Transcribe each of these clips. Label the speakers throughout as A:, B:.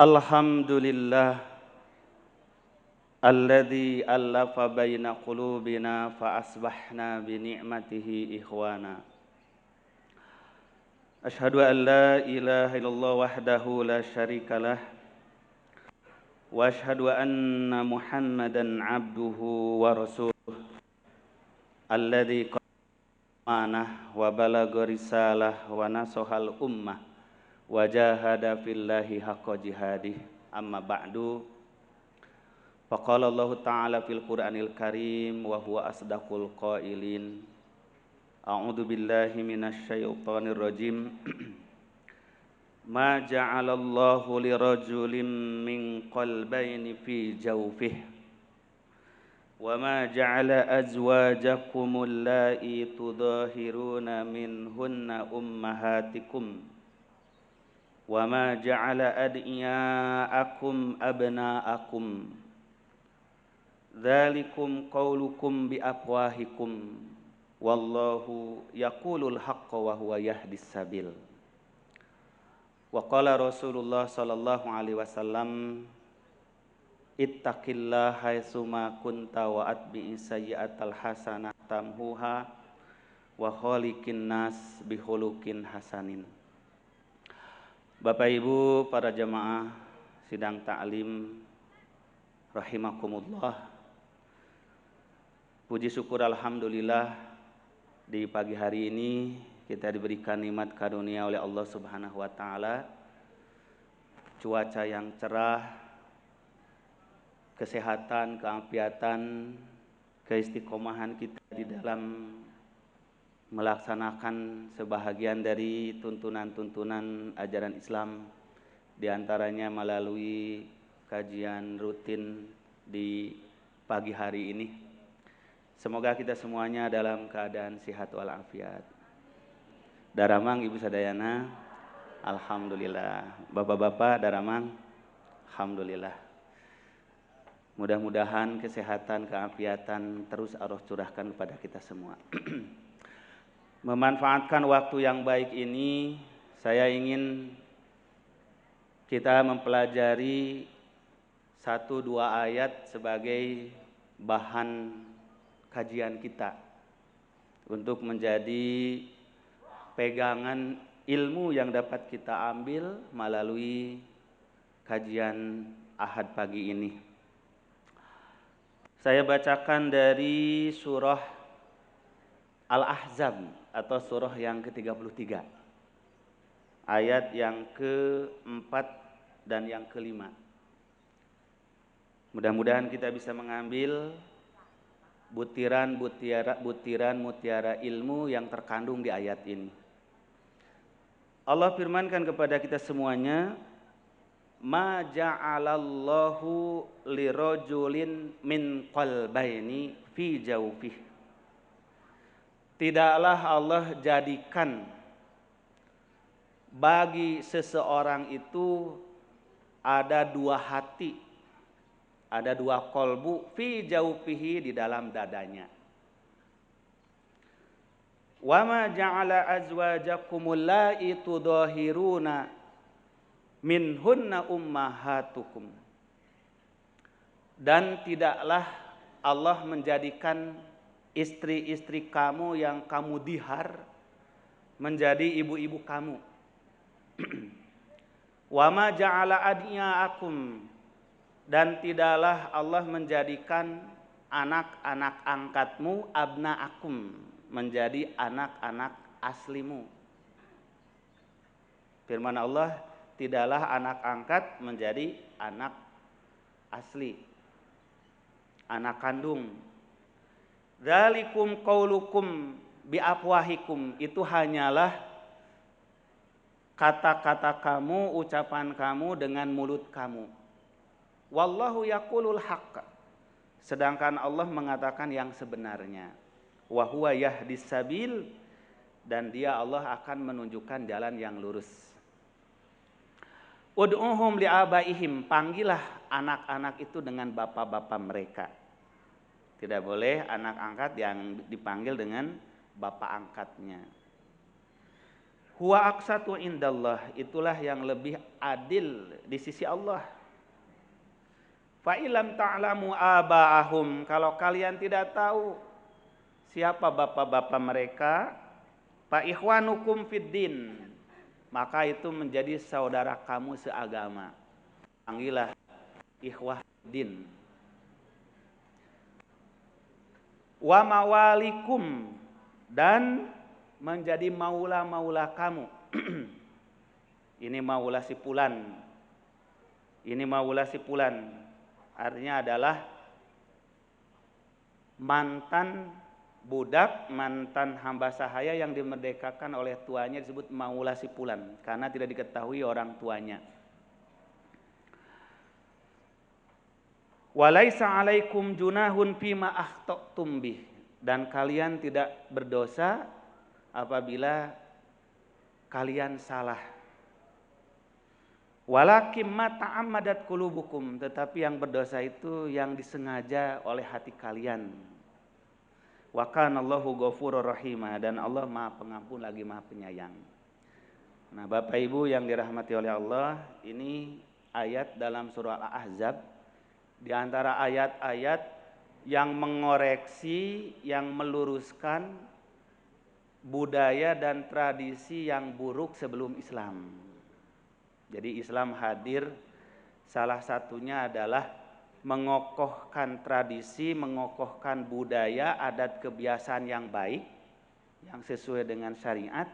A: Alhamdulillah alladzi allafa baina qulubina fa asbahna bi ni'matihi ikhwana. Asyhadu an la ilaha illallah wahdahu la syarikalah wa asyhadu anna Muhammadan abduhu wa rasuluh alladzi qamana wa balagha risalah wa nasahal ummah wa jahada fillahi haqqa jihadih. Amma ba'du. Faqala Allah Ta'ala fil Qur'anil Karim wa huwa asdaqul qailin. A'udzu billahi minasy syaithanir rajim. Ma ja'alallahu lirajulin min qalbayni fi jawfihi wa ma ja'ala azwajakumul la'i tudahiruna minhunna ummahatikum wa ma ja'ala ad'iyaakum abna'akum dzalikum qaulukum bi afwahikum wallahu yaqulul haqqa wa huwa yahdis sabil. Wa qala Rasulullah sallallahu alaihi wasallam ittaqillaha haitsuma kunta wa atbi'is sayyi'atal hasanah tamhuha wa khaliqin nas bihulukin hasanin. Bapak Ibu para jamaah sidang ta'lim rahimakumullah. Puji syukur alhamdulillah di pagi hari ini kita diberikan nikmat karunia oleh Allah Subhanahu wa taala, cuaca yang cerah, kesehatan, keafiatan, keistiqomahan kita di dalam melaksanakan sebahagian dari tuntunan-tuntunan ajaran Islam, di antaranya melalui kajian rutin di pagi hari ini. Semoga kita semuanya dalam keadaan sehat walafiat. Daramang Ibu Sadayana, alhamdulillah. Bapak-bapak Daramang, alhamdulillah. Mudah-mudahan kesehatan, keafiatan terus Allah curahkan kepada kita semua. Memanfaatkan waktu yang baik ini, saya ingin kita mempelajari 1-2 ayat sebagai bahan kajian kita untuk menjadi pegangan ilmu yang dapat kita ambil melalui kajian Ahad pagi ini. Saya bacakan dari surah Al-Ahzab atau surah yang ke-33, ayat yang ke-4 dan yang ke-5. Mudah-mudahan kita bisa mengambil butiran mutiara ilmu yang terkandung di ayat ini. Allah firmankan kepada kita semuanya, ma ja'alallahu lirajulin min qalbaini fi jawfihi. Tidaklah Allah jadikan bagi seseorang itu ada 2 hati, ada 2 kolbu fi jaufihi di dalam dadanya. Wa ma ja'ala azwajakumul la'i tudahiruna minhunna ummahatukum. Dan tidaklah Allah menjadikan istri-istri kamu yang kamu dihar menjadi ibu-ibu kamu. Wa ma ja'ala ad'iyaakum, dan tidaklah Allah menjadikan anak-anak angkatmu abna'akum menjadi anak-anak aslimu. Firman Allah, tidaklah anak angkat menjadi anak asli, anak kandung. Dzalikum qaulukum bi afwahikum, itu hanyalah kata-kata kamu, ucapan kamu dengan mulut kamu. Wallahu yaqulul haqq, sedangkan Allah mengatakan yang sebenarnya. Wa huwa yahdis sabil, dan dia Allah akan menunjukkan jalan yang lurus. Ud'uhum li'abaihim, panggillah anak-anak itu dengan bapak-bapak mereka. Tidak boleh anak angkat yang dipanggil dengan bapak angkatnya. Huwa aqsatu indallah, itulah yang lebih adil di sisi Allah. Fa ilam ta'lamu aba'ahum, kalau kalian tidak tahu siapa bapak-bapak mereka, fa ikhwanukum fiddin, maka itu menjadi saudara kamu seagama. Panggillah ikhwah din. Wa mawalikum, dan menjadi maula-maula kamu. Ini maula si fulan, ini maula si fulan. Artinya adalah mantan budak, mantan hamba sahaya yang dimerdekakan oleh tuanya disebut maula si fulan, karena tidak diketahui orang tuanya. Walaisa alaikum junahun fima akhtatum bih, dan kalian tidak berdosa apabila kalian salah. Walakin ma ta'ammadat qulubukum, tetapi yang berdosa itu yang disengaja oleh hati kalian. Wa kana Allahu ghafurur rahima, dan Allah Maha Pengampun lagi Maha Penyayang. Nah, Bapak Ibu yang dirahmati oleh Allah, ini ayat dalam surah Al-Ahzab, di antara ayat-ayat yang mengoreksi, yang meluruskan budaya dan tradisi yang buruk sebelum Islam. Jadi Islam hadir, salah satunya adalah mengokohkan tradisi, mengokohkan budaya, adat kebiasaan yang baik, yang sesuai dengan syariat,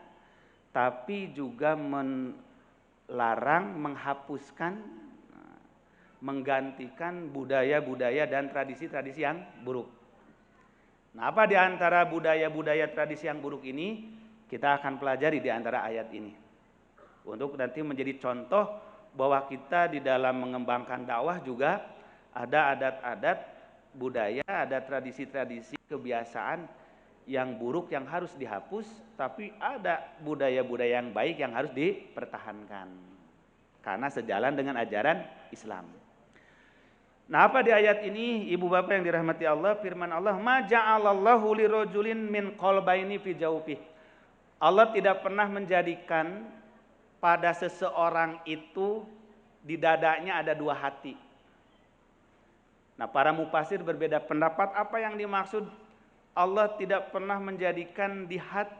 A: tapi juga melarang, menghapuskan, menggantikan budaya-budaya dan tradisi-tradisi yang buruk. Nah, apa di antara budaya-budaya tradisi yang buruk ini? Kita akan pelajari di antara ayat ini. Untuk nanti menjadi contoh bahwa kita di dalam mengembangkan dakwah juga ada adat-adat budaya, ada tradisi-tradisi kebiasaan yang buruk yang harus dihapus, tapi ada budaya-budaya yang baik yang harus dipertahankan. Karena sejalan dengan ajaran Islam. Nah, apa di ayat ini, Ibu Bapak yang dirahmati Allah, firman Allah, ma ja'alallahu lirajulin min qalbaini fi jawfihi. Allah tidak pernah menjadikan pada seseorang itu di dadanya ada dua hati. Nah, para mufasir berbeda pendapat apa yang dimaksud Allah tidak pernah menjadikan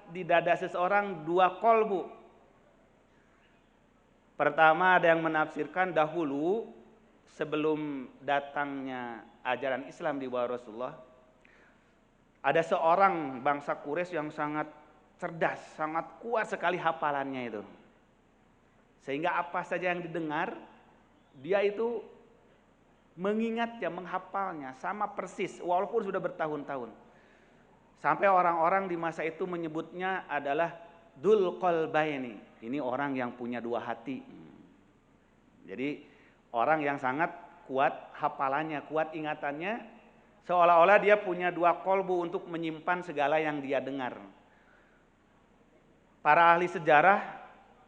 A: di dada seseorang dua kolbu. Pertama, ada yang menafsirkan dahulu sebelum datangnya ajaran Islam di bawah Rasulullah, ada seorang bangsa Quraisy yang sangat cerdas, sangat kuat sekali hafalannya itu. Sehingga apa saja yang didengar, dia itu mengingatnya, menghafalnya sama persis walaupun sudah bertahun-tahun. Sampai orang-orang di masa itu menyebutnya adalah Dzul Qalbaini. Ini orang yang punya dua hati. Jadi orang yang sangat kuat hafalannya, kuat ingatannya, seolah-olah dia punya dua kolbu untuk menyimpan segala yang dia dengar. Para ahli sejarah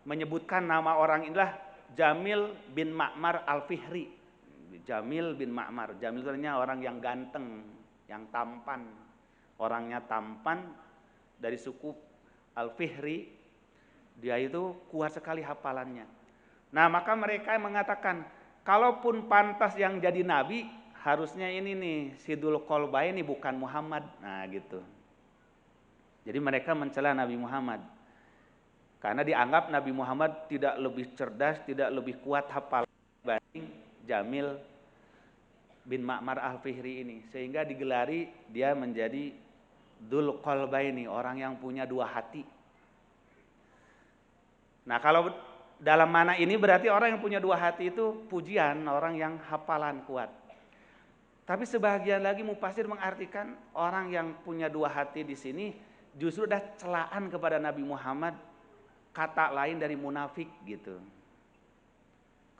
A: menyebutkan nama orang inilah Jamil bin Ma'mar Al-Fihri. Jamil bin Ma'mar. Jamil itu artinya orang yang ganteng, yang tampan. Orangnya tampan, dari suku Al-Fihri. Dia itu kuat sekali hafalannya. Nah, maka mereka mengatakan, kalaupun pantas yang jadi nabi, harusnya ini nih, Sidul Qalbaini bukan Muhammad. Nah, gitu. Jadi mereka mencela Nabi Muhammad. Karena dianggap Nabi Muhammad tidak lebih cerdas, tidak lebih kuat hafalan dibanding Jamil bin Ma'mar Al-Fihri ini. Sehingga digelari dia menjadi Dzul Qalbaini, orang yang punya dua hati. Nah, kalau dalam mana ini berarti orang yang punya dua hati itu pujian, orang yang hafalan kuat. Tapi sebagian lagi mufasir mengartikan orang yang punya dua hati di sini justru dah celaan kepada Nabi Muhammad, kata lain dari munafik gitu.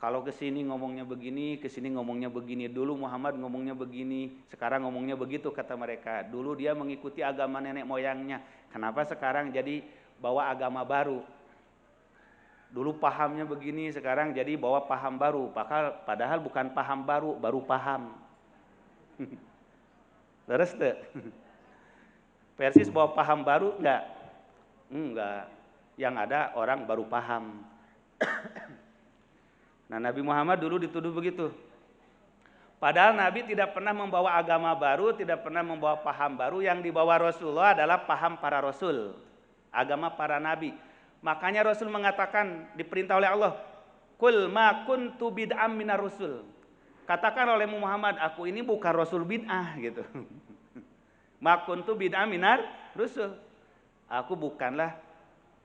A: Kalau ke sini ngomongnya begini, ke sini ngomongnya begini. Dulu Muhammad ngomongnya begini, sekarang ngomongnya begitu kata mereka. Dulu dia mengikuti agama nenek moyangnya. Kenapa sekarang jadi bawa agama baru? Dulu pahamnya begini, sekarang jadi bawa paham baru. Padahal bukan paham baru, baru paham. Terus tuh. Persis bawa paham baru enggak? Enggak. yang ada orang baru paham. Nah, Nabi Muhammad dulu dituduh begitu. Padahal Nabi tidak pernah membawa agama baru, tidak pernah membawa paham baru. Yang dibawa Rasulullah adalah paham para rasul, agama para nabi. Makanya Rasul mengatakan, diperintah oleh Allah, "Qul ma kuntu bid'am minar rusul." Katakan oleh Muhammad, aku ini bukan rasul bid'ah gitu. Ma kuntu bid'am minar rusul. Aku bukanlah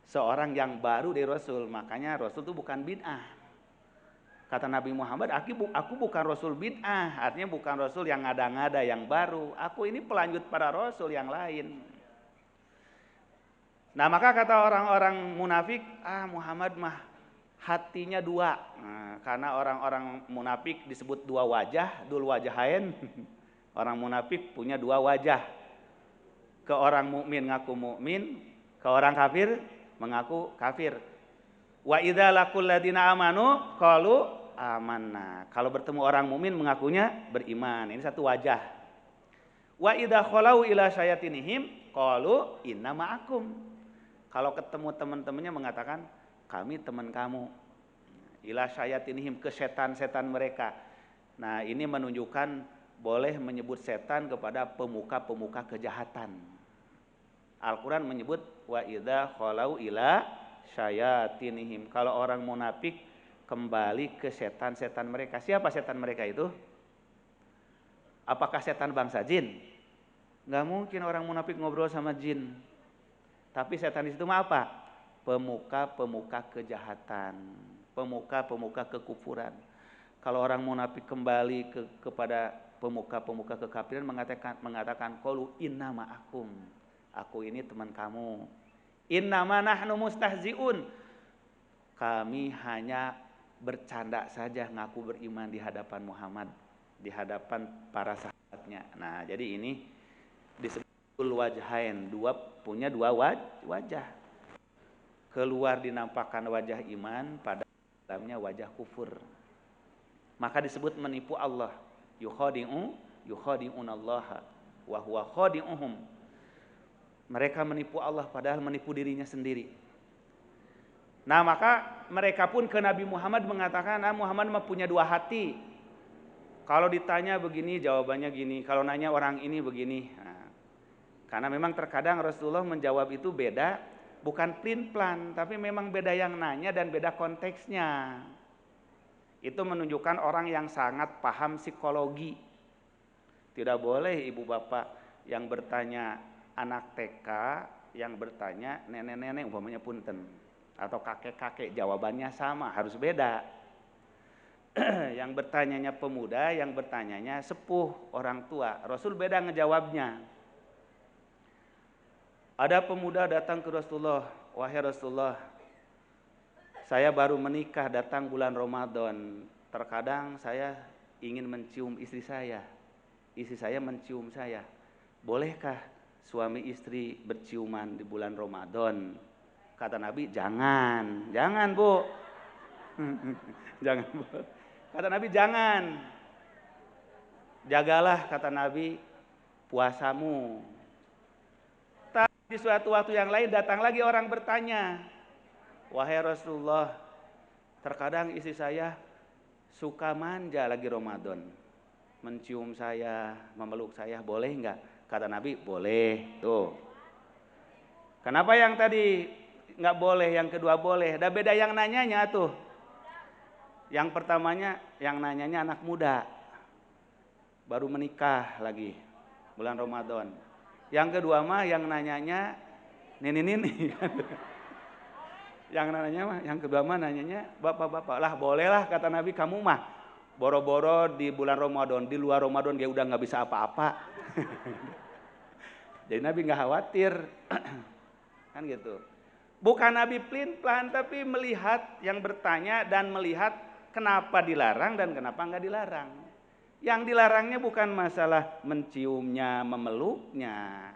A: seorang yang baru dari Rasul. Makanya Rasul itu bukan bid'ah. Kata Nabi Muhammad, aku bukan Rasul bid'ah, artinya bukan Rasul yang ngada-ngada, yang baru. Aku ini pelanjut para Rasul yang lain. Nah, maka kata orang-orang munafik, Muhammad mah hatinya dua. Nah, karena orang-orang munafik disebut dua wajah, dul wajahain. Orang munafik punya dua wajah. Ke orang mukmin ngaku mukmin, ke orang kafir mengaku kafir. Wa idza laqul ladina amanu qalu amanna. Kalau bertemu orang mukmin mengakunya beriman. Ini satu wajah. Wa idza khalau ila syayatinihim qalu inna ma'akum. Kalau ketemu teman-temannya mengatakan kami teman kamu. Ila syayatinihim, ke setan-setan mereka. Nah, ini menunjukkan boleh menyebut setan kepada pemuka-pemuka kejahatan. Al-Qur'an menyebut wa idza khalau ila syayatinihim. Kalau orang munafik kembali ke setan-setan mereka. Siapa setan mereka itu? Apakah setan bangsa jin? Nggak mungkin orang munafik ngobrol sama jin. Tapi setan di situ mah apa? Pemuka-pemuka kejahatan, pemuka-pemuka kekufuran. Kalau orang munafik kembali kepada pemuka-pemuka kekafiran mengatakan qalu inna ma'akum. Aku ini teman kamu. Innama nahnu mustahzi'un. Kami hanya bercanda saja ngaku beriman di hadapan Muhammad, di hadapan para sahabatnya. Nah, jadi ini disebut wajahain, punya dua wajah. Keluar dinampakkan wajah iman, pada dalamnya wajah kufur. Maka disebut menipu Allah. Yukhadi'unallaha wa huwa khadi'uhum. Mereka menipu Allah padahal menipu dirinya sendiri. Nah, maka mereka pun ke Nabi Muhammad mengatakan, Muhammad mah punya dua hati. Kalau ditanya begini, jawabannya gini. Kalau nanya orang ini begini. Nah, karena memang terkadang Rasulullah menjawab itu beda, bukan plin-plan, tapi memang beda yang nanya dan beda konteksnya. Itu menunjukkan orang yang sangat paham psikologi. Tidak boleh ibu bapak yang bertanya anak TK, yang bertanya nenek-nenek umpamanya punten, atau kakek-kakek, jawabannya sama, harus beda. Yang bertanyanya pemuda, yang bertanyanya sepuh, orang tua. Rasul beda ngejawabnya. Ada pemuda datang ke Rasulullah, wahai Rasulullah, saya baru menikah, datang bulan Ramadan. Terkadang saya ingin mencium istri saya mencium saya. Bolehkah suami istri berciuman di bulan Ramadan? Kata Nabi, jangan Bu. Jangan Bu. Kata Nabi, jangan. Jagalah, kata Nabi, puasamu. Tapi di suatu waktu yang lain datang lagi orang bertanya, wahai Rasulullah, terkadang istri saya suka manja lagi Ramadan, mencium saya, memeluk saya, boleh enggak? Kata Nabi, boleh. Tuh. Kenapa yang tadi enggak boleh, yang kedua boleh? Ada beda yang nanyanya tuh. Yang pertamanya yang nanyanya anak muda, baru menikah lagi bulan Ramadan. Yang kedua mah yang nanyanya nini. Yang kedua mah nanyanya bapak-bapak. Lah bolehlah, kata Nabi, kamu mah boro-boro di bulan Ramadan, di luar Ramadan dia udah nggak bisa apa-apa. Jadi Nabi nggak khawatir, kan gitu. Bukan Nabi pelin-pelan, tapi melihat yang bertanya dan melihat kenapa dilarang dan kenapa nggak dilarang. Yang dilarangnya bukan masalah menciumnya, memeluknya,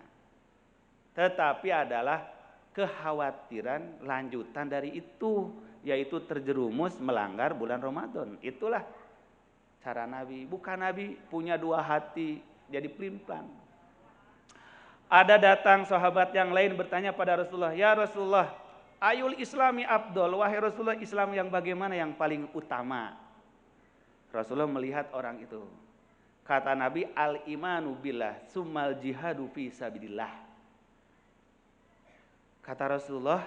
A: tetapi adalah kekhawatiran lanjutan dari itu, yaitu terjerumus melanggar bulan Ramadan. Itulah cara Nabi. Bukan Nabi punya dua hati jadi pelin-pelan. Ada datang sahabat yang lain bertanya pada Rasulullah, ya Rasulullah, Ayul islami afdol, wahai Rasulullah, Islam yang bagaimana yang paling utama? Rasulullah melihat orang itu. Kata Nabi, al-imanu billah, summal jihadu fi sabilillah. Kata Rasulullah,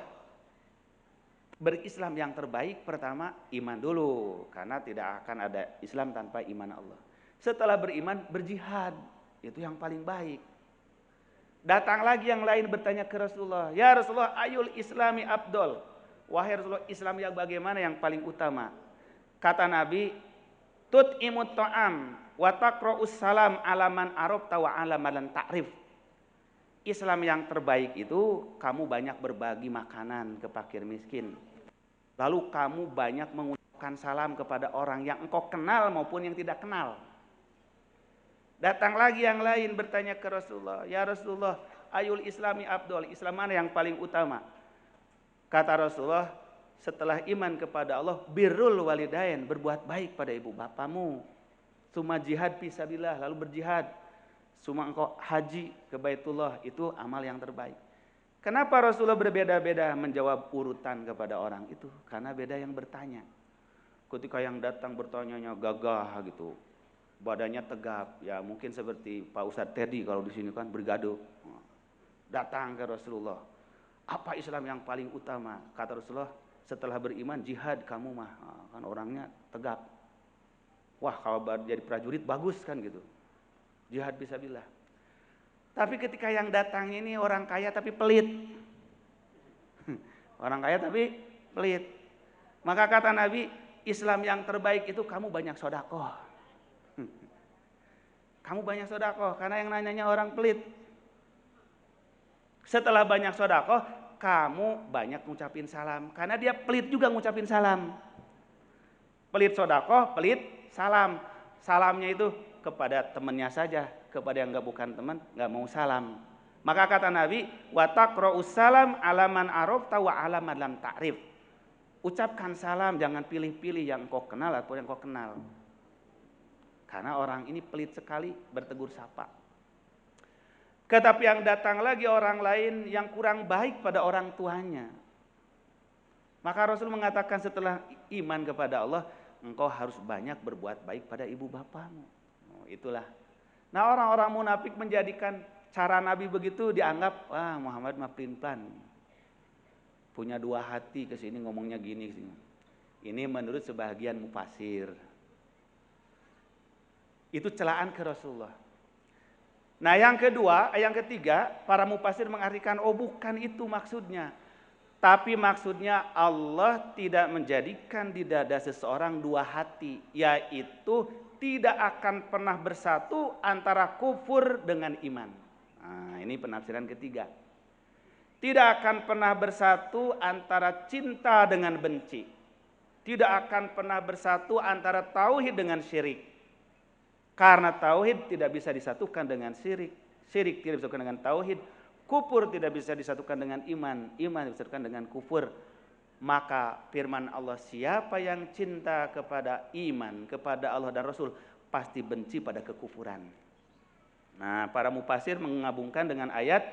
A: berislam yang terbaik pertama iman dulu, karena tidak akan ada Islam tanpa iman Allah. Setelah beriman, berjihad, itu yang paling baik. Datang lagi yang lain bertanya ke Rasulullah, ya Rasulullah, ayul islami afdol, wahai Rasulullah, Islam yang bagaimana yang paling utama? Kata Nabi, tut'imut ta'am wa taqra'us salam alaman arabta wa alaman ta'rif. Islam yang terbaik itu kamu banyak berbagi makanan ke fakir miskin. Lalu kamu banyak mengucapkan salam kepada orang yang engkau kenal maupun yang tidak kenal. Datang lagi yang lain bertanya ke Rasulullah, ya Rasulullah, ayul islami afdol, Islam mana yang paling utama? Kata Rasulullah, setelah iman kepada Allah, birrul walidain, berbuat baik pada ibu bapamu. Suma jihad fisabilillah, lalu berjihad. Suma engkau haji ke Baitullah, itu amal yang terbaik. Kenapa Rasulullah berbeda-beda menjawab urutan kepada orang itu? Karena beda yang bertanya. Ketika yang datang bertanya gagah gitu, badannya tegap, ya mungkin seperti Pak Ustadz Teddy kalau di sini kan bergaduh. Datang ke Rasulullah, apa Islam yang paling utama? Kata Rasulullah, setelah beriman jihad kamu mah, kan orangnya tegap. Wah, kalau jadi prajurit bagus kan gitu. Jihad fisabilillah. Tapi ketika yang datang ini orang kaya tapi pelit. Orang kaya tapi pelit. Maka kata Nabi, Islam yang terbaik itu kamu banyak sedekah. Kamu banyak sedekah, karena yang nanyanya orang pelit. Setelah banyak sedekah, kamu banyak ngucapin salam, karena dia pelit juga ngucapin salam. Pelit sedekah, pelit salam. Salamnya itu kepada temannya saja, kepada yang bukan teman nggak mau salam. Maka kata Nabi, wa taqra'us salam alaman arafta wa alaman lam ta'rif. Ucapkan salam, jangan pilih-pilih yang kau kenal atau yang kau kenal. Karena orang ini pelit sekali bertegur sapa. Tetapi yang datang lagi orang lain yang kurang baik pada orang tuanya. Maka Rasul mengatakan setelah iman kepada Allah, engkau harus banyak berbuat baik pada ibu bapamu. Itulah. Nah, orang-orang munafik menjadikan cara Nabi begitu dianggap, wah Muhammad mah pelin-pelan. Punya dua hati, ke sini ngomongnya gini. Ini menurut sebagian mufasir. Itu celaan ke Rasulullah. Nah, yang ketiga, para mufasir mengartikan, oh bukan itu maksudnya. Tapi maksudnya Allah tidak menjadikan di dada seseorang dua hati, yaitu tidak akan pernah bersatu antara kufur dengan iman. Nah, ini penafsiran ketiga. Tidak akan pernah bersatu antara cinta dengan benci. Tidak akan pernah bersatu antara tauhid dengan syirik. Karena tauhid tidak bisa disatukan dengan syirik, syirik tidak bisa disatukan dengan tauhid, kufur tidak bisa disatukan dengan iman, iman tidak bisa disatukan dengan kufur. Maka firman Allah, siapa yang cinta kepada iman, kepada Allah dan Rasul, pasti benci pada kekufuran. Nah, para mufasir mengabungkan dengan ayat,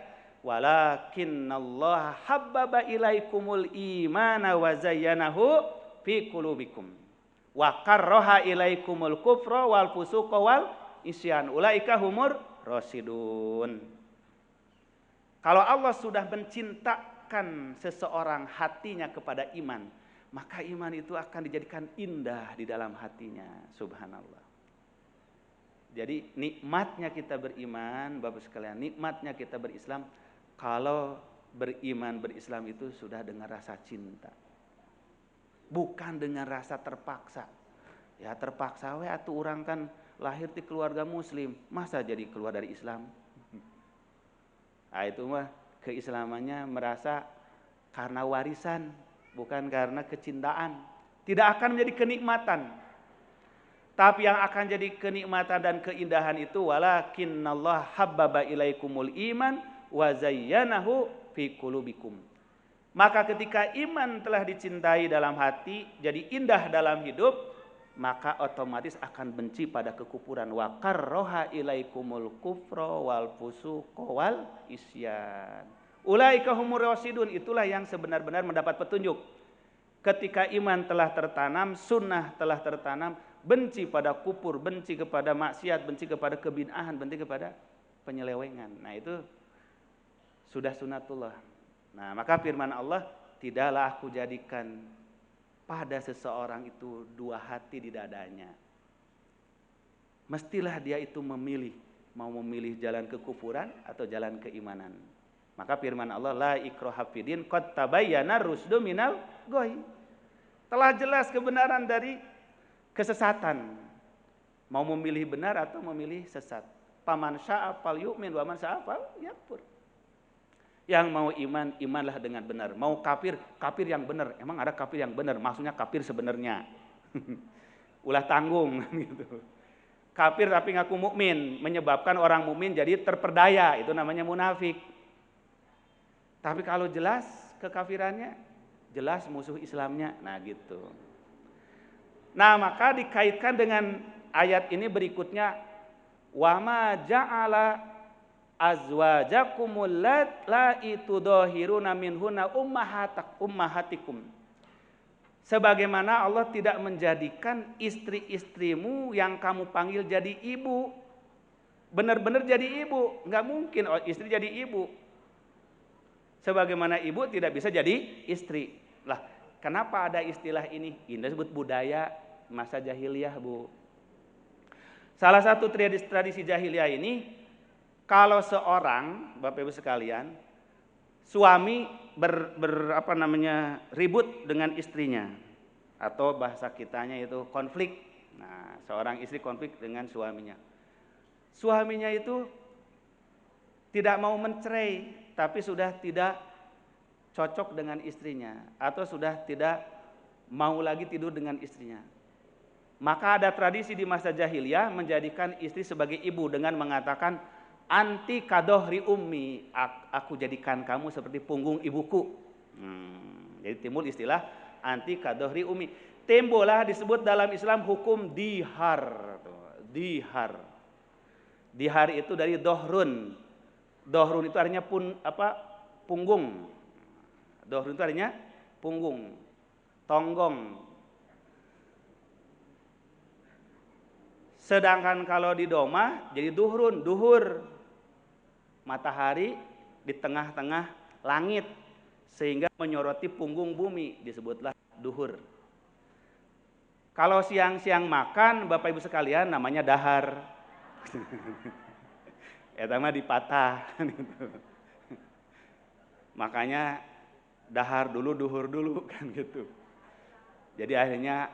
A: walakinnallaha habbaba ilaikumul imana wa zayyanahu fi qulubikum wa karraha ilaikumul kufra wal fusuqa wal isyan ulaika humur rasyidun. Kalau Allah sudah mencintakan seseorang hatinya kepada iman, maka iman itu akan dijadikan indah di dalam hatinya. Subhanallah. Jadi nikmatnya kita beriman, Bapak sekalian, nikmatnya kita berislam, kalau beriman berislam itu sudah dengan rasa cinta. Bukan dengan rasa terpaksa. Ya terpaksa we atuh orang kan lahir di keluarga muslim, masa jadi keluar dari Islam? Nah, itu mah keislamannya merasa karena warisan, bukan karena kecintaan. Tidak akan menjadi kenikmatan. Tapi yang akan jadi kenikmatan dan keindahan itu, walakinnallaha habbaba ilaikumul iman wa zayyanahu fi qulubikum. Maka ketika iman telah dicintai dalam hati, jadi indah dalam hidup, maka otomatis akan benci pada kekufuran. Wa karroha ilaikumul kufra wal fusuqa wal isyan Ulaika humur rasyidun, itulah yang sebenar-benar mendapat petunjuk. Ketika iman telah tertanam, sunnah telah tertanam, benci pada kufur, benci kepada maksiat, benci kepada kebid'ahan, benci kepada penyelewengan. Nah itu sudah sunatullah. Nah maka firman Allah, tidaklah aku jadikan pada seseorang itu dua hati di dadanya. Mestilah dia itu memilih, mau memilih jalan kekufuran atau jalan keimanan. Maka firman Allah, la ikraha fiddin qad tabayyana rusdu minal ghoi. Telah jelas kebenaran dari kesesatan. Mau memilih benar atau memilih sesat. Paman syaa falyu'min wa man syaa falyakfur. Yang mau iman, imanlah dengan benar. Mau kafir, kafir yang benar. Emang ada kafir yang benar? Maksudnya kafir sebenarnya. Ulah tanggung gitu. Kafir tapi ngaku mukmin, menyebabkan orang mukmin jadi terperdaya, itu namanya munafik. Tapi kalau jelas kekafirannya, jelas musuh Islamnya, nah gitu. Nah maka dikaitkan dengan ayat ini berikutnya, wa ma ja'ala azwajakumul lati tudahiruna minhunna ummahatikum. Sebagaimana Allah tidak menjadikan istri-istrimu yang kamu panggil jadi ibu, benar-benar jadi ibu, nggak mungkin istri jadi ibu. Sebagaimana ibu tidak bisa jadi istri. Lah, kenapa ada istilah ini? Ini disebut budaya masa jahiliyah, Bu. Salah satu tradisi jahiliyah ini, kalau seorang, Bapak Ibu sekalian, suami ribut dengan istrinya, atau bahasa kitanya itu konflik. Nah, seorang istri konflik dengan suaminya. Suaminya itu tidak mau mencerai, tapi sudah tidak cocok dengan istrinya, atau sudah tidak mau lagi tidur dengan istrinya. Maka ada tradisi di masa jahiliyah menjadikan istri sebagai ibu dengan mengatakan, anti kadohri ummi, aku jadikan kamu seperti punggung ibuku. Jadi timbul istilah anti kadohri ummi. Timbullah disebut dalam Islam hukum dihar. Dihar. Dihar itu dari dohrun. Dohrun itu artinya punggung. Dohrun itu artinya punggung, tonggong. Sedangkan kalau di doma jadi duhrun, duhur. Matahari di tengah-tengah langit sehingga menyoroti punggung bumi, disebutlah duhur. Kalau siang-siang makan, Bapak Ibu sekalian, namanya dahar. Eta mah dipatah gitu. Makanya dahar dulu, duhur dulu kan gitu. Jadi akhirnya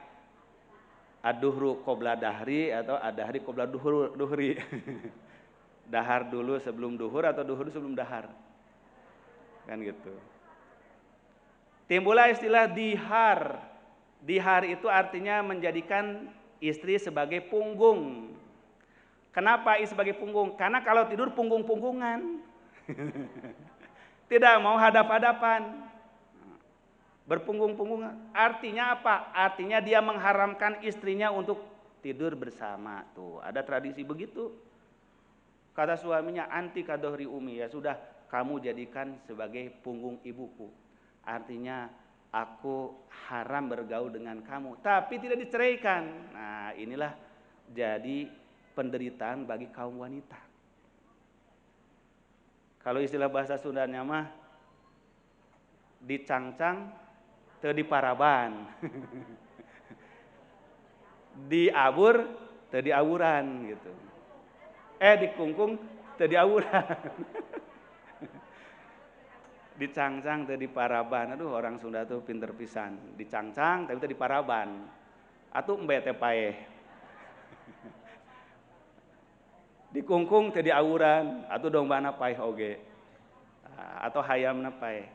A: ad-duhru qobla dahri atau ad-dahri qobla duhri. Dahar dulu sebelum duhur atau duhur sebelum dahar. Kan gitu. Timbullah istilah dihar. Dihar itu artinya menjadikan istri sebagai punggung. Kenapa istri sebagai punggung? Karena kalau tidur punggung-punggungan. Tidak mau hadap-hadapan. Berpunggung-punggungan. Artinya apa? Artinya dia mengharamkan istrinya untuk tidur bersama. Tuh, ada tradisi begitu. Kata suaminya, anti kadohri umi, ya sudah kamu jadikan sebagai punggung ibuku. Artinya aku haram bergaul dengan kamu, tapi tidak diceraikan. Nah, inilah jadi penderitaan bagi kaum wanita. Kalau istilah bahasa Sundanya mah dicangcang teu diparaban. Diabur teu diawuran gitu. Dikungkung teu diawuran. Dicangcang teu diparaban. Aduh, orang Sunda tuh pinter pisan. Dicangcang tapi teu diparaban. Atuh embe teh paeh. Dikungkung teu diawuran, atuh dombana paeh oge. Atau hayamna paeh.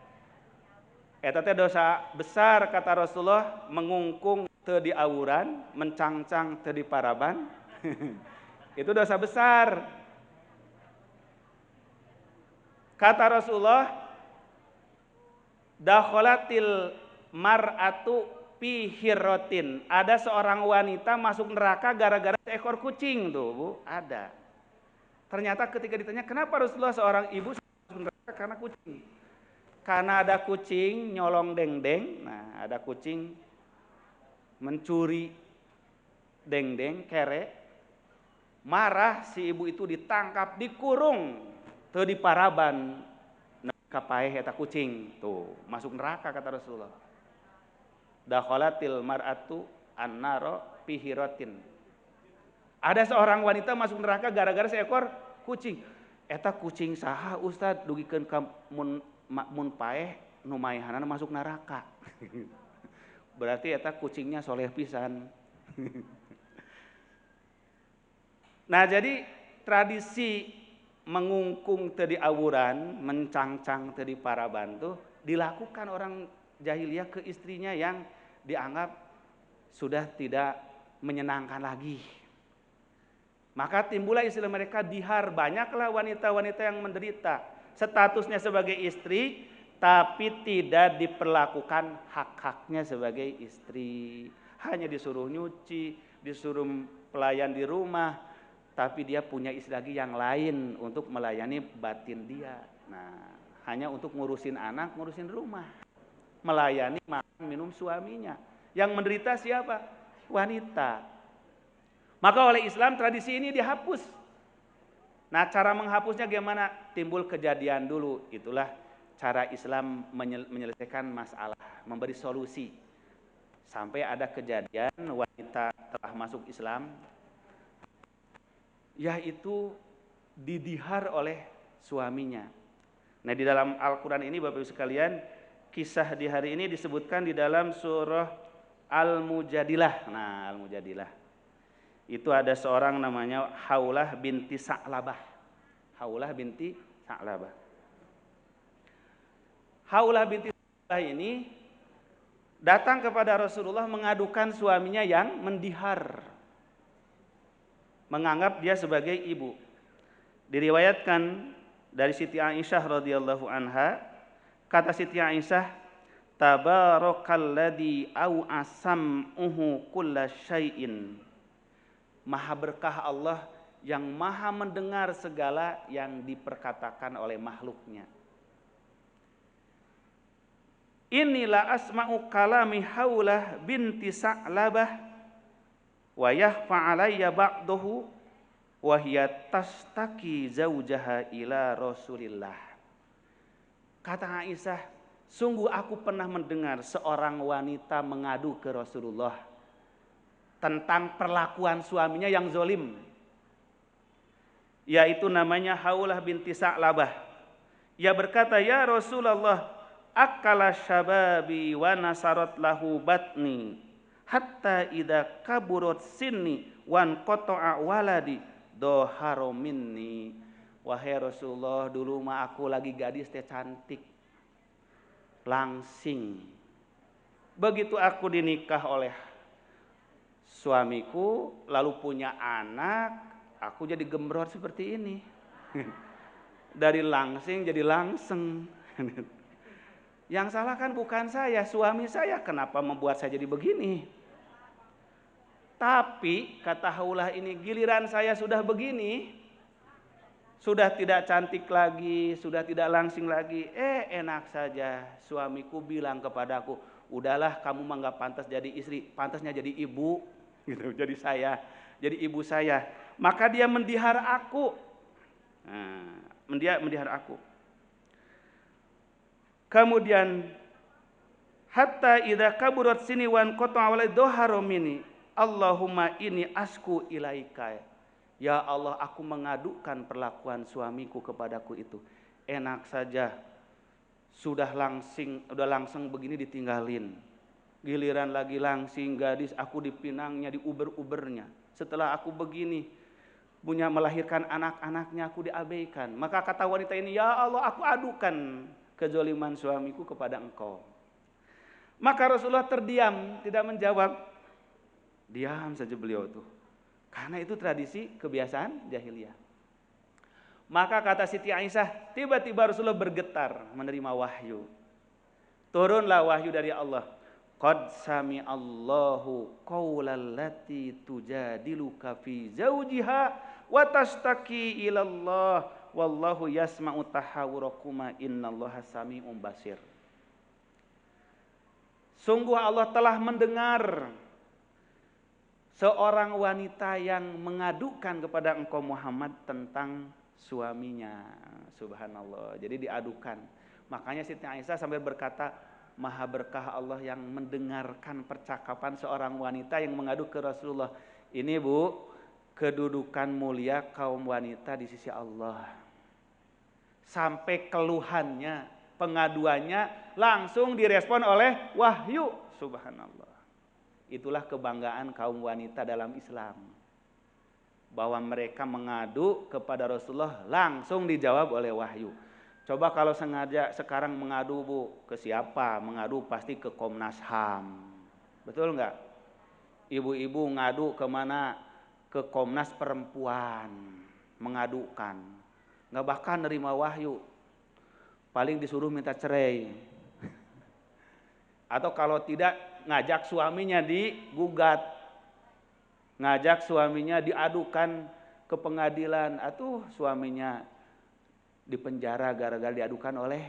A: Eta teh dosa besar kata Rasulullah, mengungkung teu diawuran, mencangcang teu diparaban. Itu dosa besar. Kata Rasulullah, dakholatil mar'atu fi hirrotin. Ada seorang wanita masuk neraka gara-gara seekor kucing tuh, Bu, ada. Ternyata ketika ditanya, kenapa Rasulullah seorang ibu masuk neraka karena kucing? Karena ada kucing nyolong dengdeng, nah ada kucing mencuri dengdeng kere, marah si ibu itu ditangkap, dikurung, teu diparaban, kapaeh eta kucing, tuh masuk neraka kata Rasulullah. Dakhalatil mar'atu annaro pihiratin. Ada seorang wanita masuk neraka gara-gara seekor kucing. Eta kucing saha Ustad dugikeun ka mun paeh nu maehanana masuk neraka. Berarti eta kucingnya soleh pisan. Nah, jadi tradisi mengungkung teu di awuran, mencangcang teu di paraban tuh dilakukan orang jahiliyah ke istrinya yang dianggap sudah tidak menyenangkan lagi. Maka timbullah istilah mereka dihar, banyaklah wanita-wanita yang menderita statusnya sebagai istri tapi tidak diperlakukan hak-haknya sebagai istri. Hanya disuruh nyuci, disuruh pelayan di rumah, tapi dia punya istri lagi yang lain untuk melayani batin dia. Nah, hanya untuk ngurusin anak, ngurusin rumah, melayani makan minum suaminya. Yang menderita siapa? Wanita. Maka oleh Islam tradisi ini dihapus. Nah, cara menghapusnya gimana? Timbul kejadian dulu. Itulah cara Islam menyelesaikan masalah, memberi solusi. Sampai ada kejadian wanita telah masuk Islam, yaitu didihar oleh suaminya. Nah, di dalam Al-Quran ini Bapak Ibu sekalian, kisah di hari ini disebutkan di dalam surah Al-Mujadilah. Nah, Al-Mujadilah itu ada seorang namanya Haulah binti Sa'labah. Haulah binti Sa'labah. Haulah binti Sa'labah ini datang kepada Rasulullah mengadukan suaminya yang mendihar, menganggap dia sebagai ibu. Diriwayatkan dari Siti Aisyah radhiyallahu anha, kata Siti Aisyah, tabarakalladzi au asam'uhu kullasyai'in. Maha berkah Allah yang maha mendengar segala yang diperkatakan oleh makhluknya. Inilah asma'u kalami Haulah binti Sa'labah wa yahfa alayya ba'dahu wa hiya tastaki zaujaha ila Rasulillah. Kata Aisyah, sungguh aku pernah mendengar seorang wanita mengadu ke Rasulullah tentang perlakuan suaminya yang zolim, yaitu namanya Haulah binti Sa'labah. Ia berkata, ya Rasulullah, akala syababi wa nasarat lahu batni hatta idza kaburat sinni wan qata'a waladi doharo minni. Wahai Rasulullah, dulu mah aku lagi gadis teh cantik, langsing. Begitu aku dinikah oleh suamiku, lalu punya anak, aku jadi gembrot seperti ini. Dari langsing jadi langseng. Yang salah kan bukan saya, suami saya. Kenapa membuat saya jadi begini? Tapi kata Haulah ini, giliran saya sudah begini, sudah tidak cantik lagi, sudah tidak langsing lagi, enak saja suamiku bilang kepadaku, udahlah kamu mah nggak pantas jadi istri, pantasnya jadi ibu. Gitu, jadi saya, jadi ibu saya. Maka dia mendihar aku. Nah, mendihar aku. Kemudian hatta idza kaburat sini wan qata wal doharo mini Allahumma ini asku ilaika. Ya Allah, aku mengadukan perlakuan suamiku kepadaku itu. Enak saja, sudah langsing begini ditinggalin. Giliran lagi langsing gadis, aku dipinangnya, diuber-ubernya. Setelah aku begini, punya melahirkan anak-anaknya, aku diabaikan. Maka kata wanita ini, ya Allah, aku adukan kezaliman suamiku kepada engkau. Maka Rasulullah terdiam, tidak menjawab. Diam saja beliau tuh. Karena itu tradisi kebiasaan jahiliyah. Maka kata Siti Aisyah, tiba-tiba Rasulullah bergetar menerima wahyu. Turunlah wahyu dari Allah. Qad sami Allahu qaulal lati tujadiluka fi zawjiha wa tashtaki ila Allah wallahu yasma'u tahawurakuma innallaha sami'un basir. Sungguh Allah telah mendengar seorang wanita yang mengadukan kepada engkau Muhammad tentang suaminya. Subhanallah. Jadi diadukan. Makanya Siti Aisyah sampai berkata, maha berkah Allah yang mendengarkan percakapan seorang wanita yang mengadu ke Rasulullah. Ini Bu, kedudukan mulia kaum wanita di sisi Allah. Sampai keluhannya, pengaduannya langsung direspon oleh wahyu. Subhanallah. Itulah kebanggaan kaum wanita dalam Islam. Bahwa mereka mengadu kepada Rasulullah langsung dijawab oleh wahyu. Coba kalau sengaja sekarang mengadu Bu, ke siapa? Mengadu pasti ke Komnas HAM. Betul nggak? Ibu-ibu ngadu kemana? Ke Komnas Perempuan. Mengadukan. Nggak bakal nerima wahyu. Paling disuruh minta cerai. Atau kalau tidak ngajak suaminya digugat. Ngajak suaminya diadukan ke pengadilan. Atau suaminya di penjara gara-gara diadukan oleh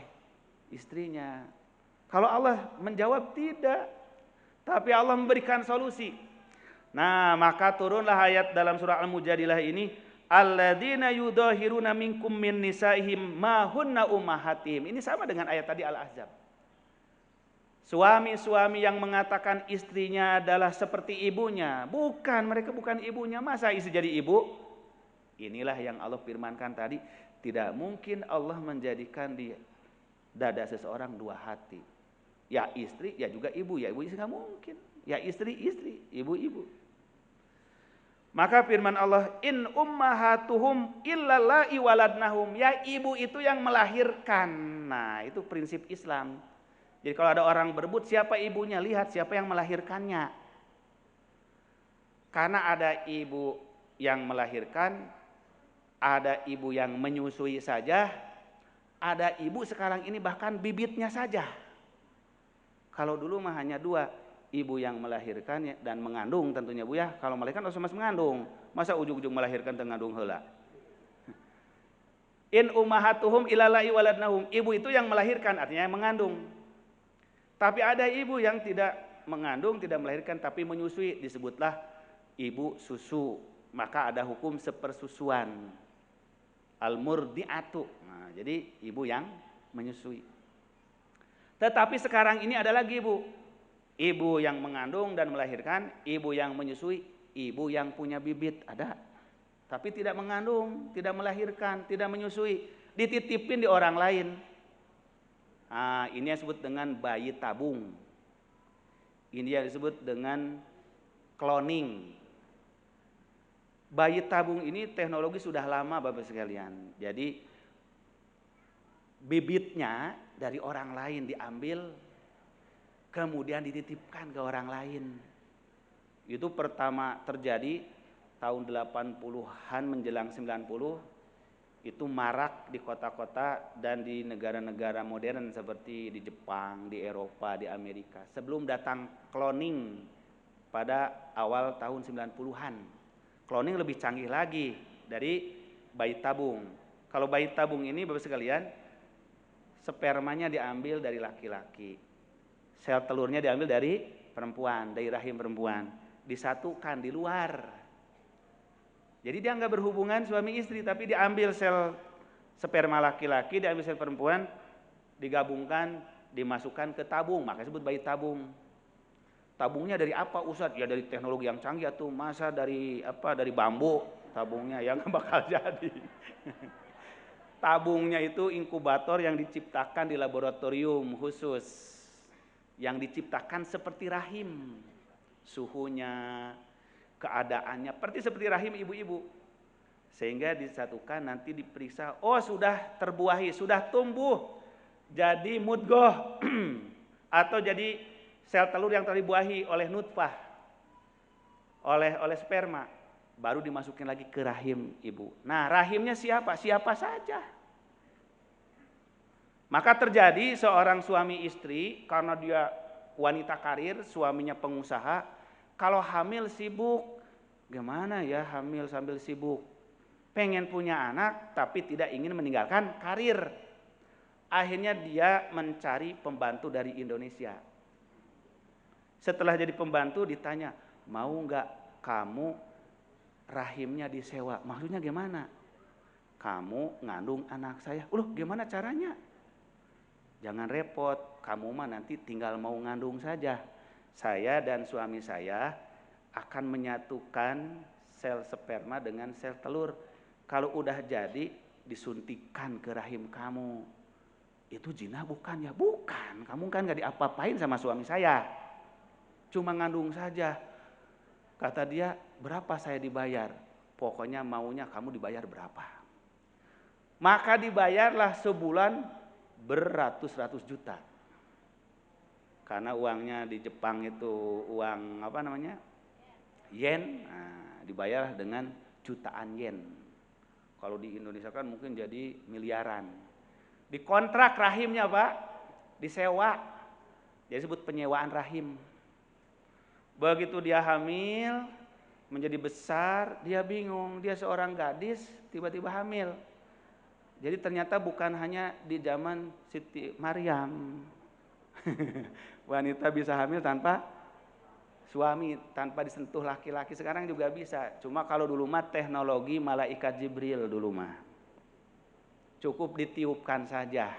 A: istrinya. Kalau Allah menjawab tidak, tapi Allah memberikan solusi. Nah, maka turunlah ayat dalam surah Al-Mujadilah ini, alladzina yudahiruna minkum min nisaihim ma hunna ummahatihim. Ini sama dengan ayat tadi Al-Ahzab. Suami-suami yang mengatakan istrinya adalah seperti ibunya, bukan, mereka bukan ibunya. Masa istri jadi ibu? Inilah yang Allah firmankan tadi. Tidak mungkin Allah menjadikan di dada seseorang dua hati. Ya istri, ya juga ibu. Ya ibu istri nggak mungkin. Ya istri, ibu. Maka firman Allah, in ummahatuhum illallai waladnahum. Ya ibu itu yang melahirkan. Nah itu prinsip Islam. Jadi kalau ada orang berebut siapa ibunya, lihat siapa yang melahirkannya. Karena ada ibu yang melahirkan, ada ibu yang menyusui saja, ada ibu sekarang ini bahkan bibitnya saja. Kalau dulu mah hanya dua, ibu yang melahirkan dan mengandung tentunya Bu ya. Kalau melahirkan harus mas mengandung, masa ujung-ujung melahirkan dan mengandung heula. In ummahatuhum illalai waladnahum, ibu itu yang melahirkan artinya yang mengandung. Tapi ada ibu yang tidak mengandung, tidak melahirkan tapi menyusui, disebutlah ibu susu. Maka ada hukum sepersusuan. Al-murdi'atu. Nah, jadi ibu yang menyusui. Tetapi sekarang ini ada lagi Bu. Ibu yang mengandung dan melahirkan, ibu yang menyusui, ibu yang punya bibit ada. Tapi tidak mengandung, tidak melahirkan, tidak menyusui, dititipin di orang lain. Nah, ini yang disebut dengan bayi tabung. Ini yang disebut dengan cloning. Bayi tabung ini teknologi sudah lama Bapak sekalian. Jadi bibitnya dari orang lain diambil, kemudian dititipkan ke orang lain. Itu pertama terjadi tahun 80-an menjelang 90. Itu marak di kota-kota dan di negara-negara modern seperti di Jepang, di Eropa, di Amerika. Sebelum datang cloning pada awal tahun 90-an. Cloning lebih canggih lagi dari bayi tabung. Kalau bayi tabung ini Bapak sekalian, spermanya diambil dari laki-laki. Sel telurnya diambil dari perempuan, dari rahim perempuan. Disatukan di luar. Jadi dia nggak berhubungan suami istri, tapi diambil sel sperma laki-laki, diambil sel perempuan, digabungkan, dimasukkan ke tabung, makanya disebut bayi tabung. Tabungnya dari apa Ustadz? Ya dari teknologi yang canggih tuh. Masa dari apa? Dari bambu tabungnya yang bakal jadi. Tabungnya itu inkubator yang diciptakan di laboratorium khusus. Yang diciptakan seperti rahim. Suhunya, keadaannya seperti rahim ibu-ibu. Sehingga disatukan nanti diperiksa, oh sudah terbuahi, sudah tumbuh jadi mudghah atau jadi sel telur yang terbuahi oleh nutfah, oleh sperma, baru dimasukin lagi ke rahim ibu. Nah rahimnya siapa? Siapa saja. Maka terjadi seorang suami istri, karena dia wanita karir, suaminya pengusaha, kalau hamil sibuk, gimana ya hamil sambil sibuk? pengen punya anak tapi tidak ingin meninggalkan karir. Akhirnya dia mencari pembantu dari Indonesia. Setelah jadi pembantu ditanya, mau nggak kamu rahimnya disewa? Maksudnya gimana? Kamu ngandung anak saya. Loh, gimana caranya? Jangan repot, kamu mah nanti tinggal mau ngandung saja. Saya dan suami saya akan menyatukan sel sperma dengan sel telur. Kalau udah jadi, disuntikkan ke rahim kamu. Itu zina bukan ya? Bukan, kamu kan gak diapa-apain sama suami saya. Cuma ngandung saja. Kata dia, berapa saya dibayar? Pokoknya maunya kamu dibayar berapa. Maka dibayarlah sebulan beratus-ratus juta. Karena uangnya di Jepang itu uang apa namanya? Yen. Nah, dibayar dengan jutaan yen. Kalau di Indonesia kan mungkin jadi miliaran. Dikontrak rahimnya Pak, disewa. Jadi disebut penyewaan rahim. Begitu dia hamil, menjadi besar, dia bingung. Dia seorang gadis, tiba-tiba hamil. Jadi ternyata bukan hanya di zaman Siti Maryam. Wanita bisa hamil tanpa suami, tanpa disentuh laki-laki. Sekarang juga bisa. Cuma kalau dulu mah teknologi malaikat Jibril dulu mah. Cukup ditiupkan saja.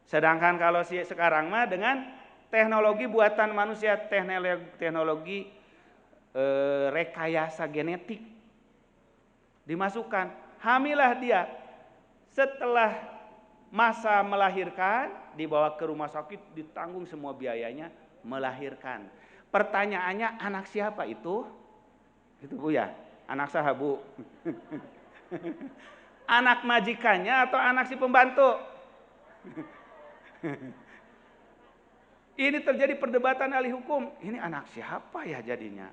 A: Sedangkan kalau sekarang mah dengan teknologi buatan manusia, teknologi rekayasa genetik. Dimasukkan. Hamilah dia, setelah masa melahirkan dibawa ke rumah sakit, ditanggung semua biayanya, melahirkan. Pertanyaannya, anak siapa itu? Itu Bu ya, anak sahabu. Anak majikannya atau anak si pembantu? Ini terjadi perdebatan ahli hukum. Ini anak siapa ya jadinya?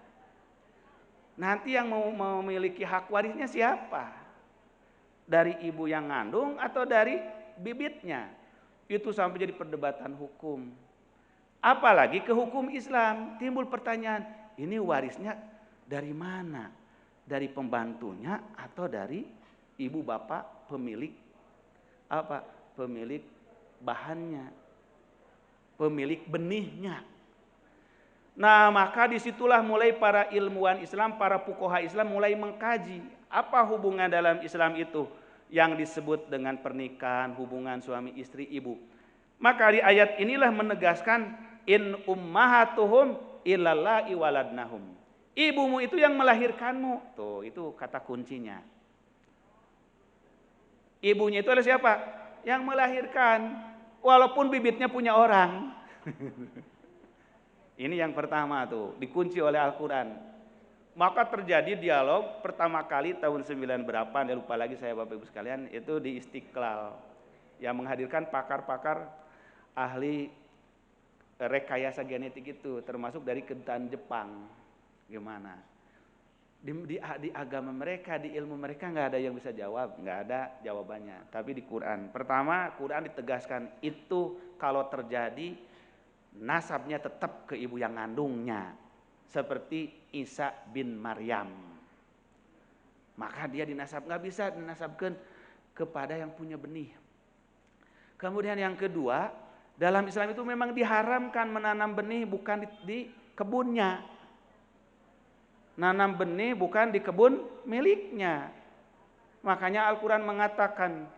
A: Nanti yang mau memiliki hak warisnya siapa? Dari ibu yang ngandung atau dari bibitnya? Itu sampai jadi perdebatan hukum. Apalagi ke hukum Islam, timbul pertanyaan, ini warisnya dari mana? Dari pembantunya atau dari ibu bapak pemilik apa? Pemilik bahannya, pemilik benihnya. Nah, maka disitulah mulai para ilmuwan Islam, para fuqaha Islam mulai mengkaji apa hubungan dalam Islam itu yang disebut dengan pernikahan, hubungan suami istri ibu. Maka di ayat inilah menegaskan in ummahatuhum illallai waladnahum. Ibumu itu yang melahirkanmu. Tuh, itu kata kuncinya. Ibunya itu adalah siapa? Yang melahirkan. Walaupun bibitnya punya orang. Ini yang pertama tuh, dikunci oleh Al-Quran. Maka terjadi dialog pertama kali tahun 9 berapa, saya lupa lagi saya Bapak Ibu sekalian, itu di Istiqlal. Yang menghadirkan pakar-pakar ahli rekayasa genetik itu, termasuk dari kedutaan Jepang. Gimana? Di agama mereka, di ilmu mereka nggak ada yang bisa jawab, nggak ada jawabannya. Tapi di Quran, pertama Quran ditegaskan itu kalau terjadi nasabnya tetap ke ibu yang ngandungnya, seperti Isa bin Maryam. Maka dia nggak bisa dinasabkan kepada yang punya benih. Kemudian yang kedua, dalam Islam itu memang diharamkan menanam benih bukan di kebunnya. Nanam benih bukan di kebun miliknya. Makanya Al-Quran mengatakan,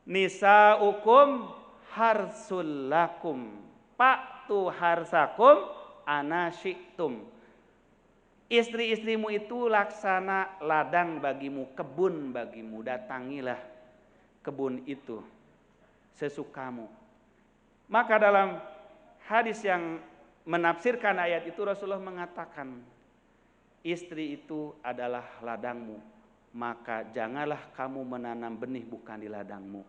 A: nisa'ukum harsul lakum, fa'tu harsakum anasyi'tum. Istri-istrimu itu laksana ladang bagimu, kebun bagimu, datangilah kebun itu sesukamu. Maka dalam hadis yang menafsirkan ayat itu Rasulullah mengatakan, istri itu adalah ladangmu, maka janganlah kamu menanam benih bukan di ladangmu.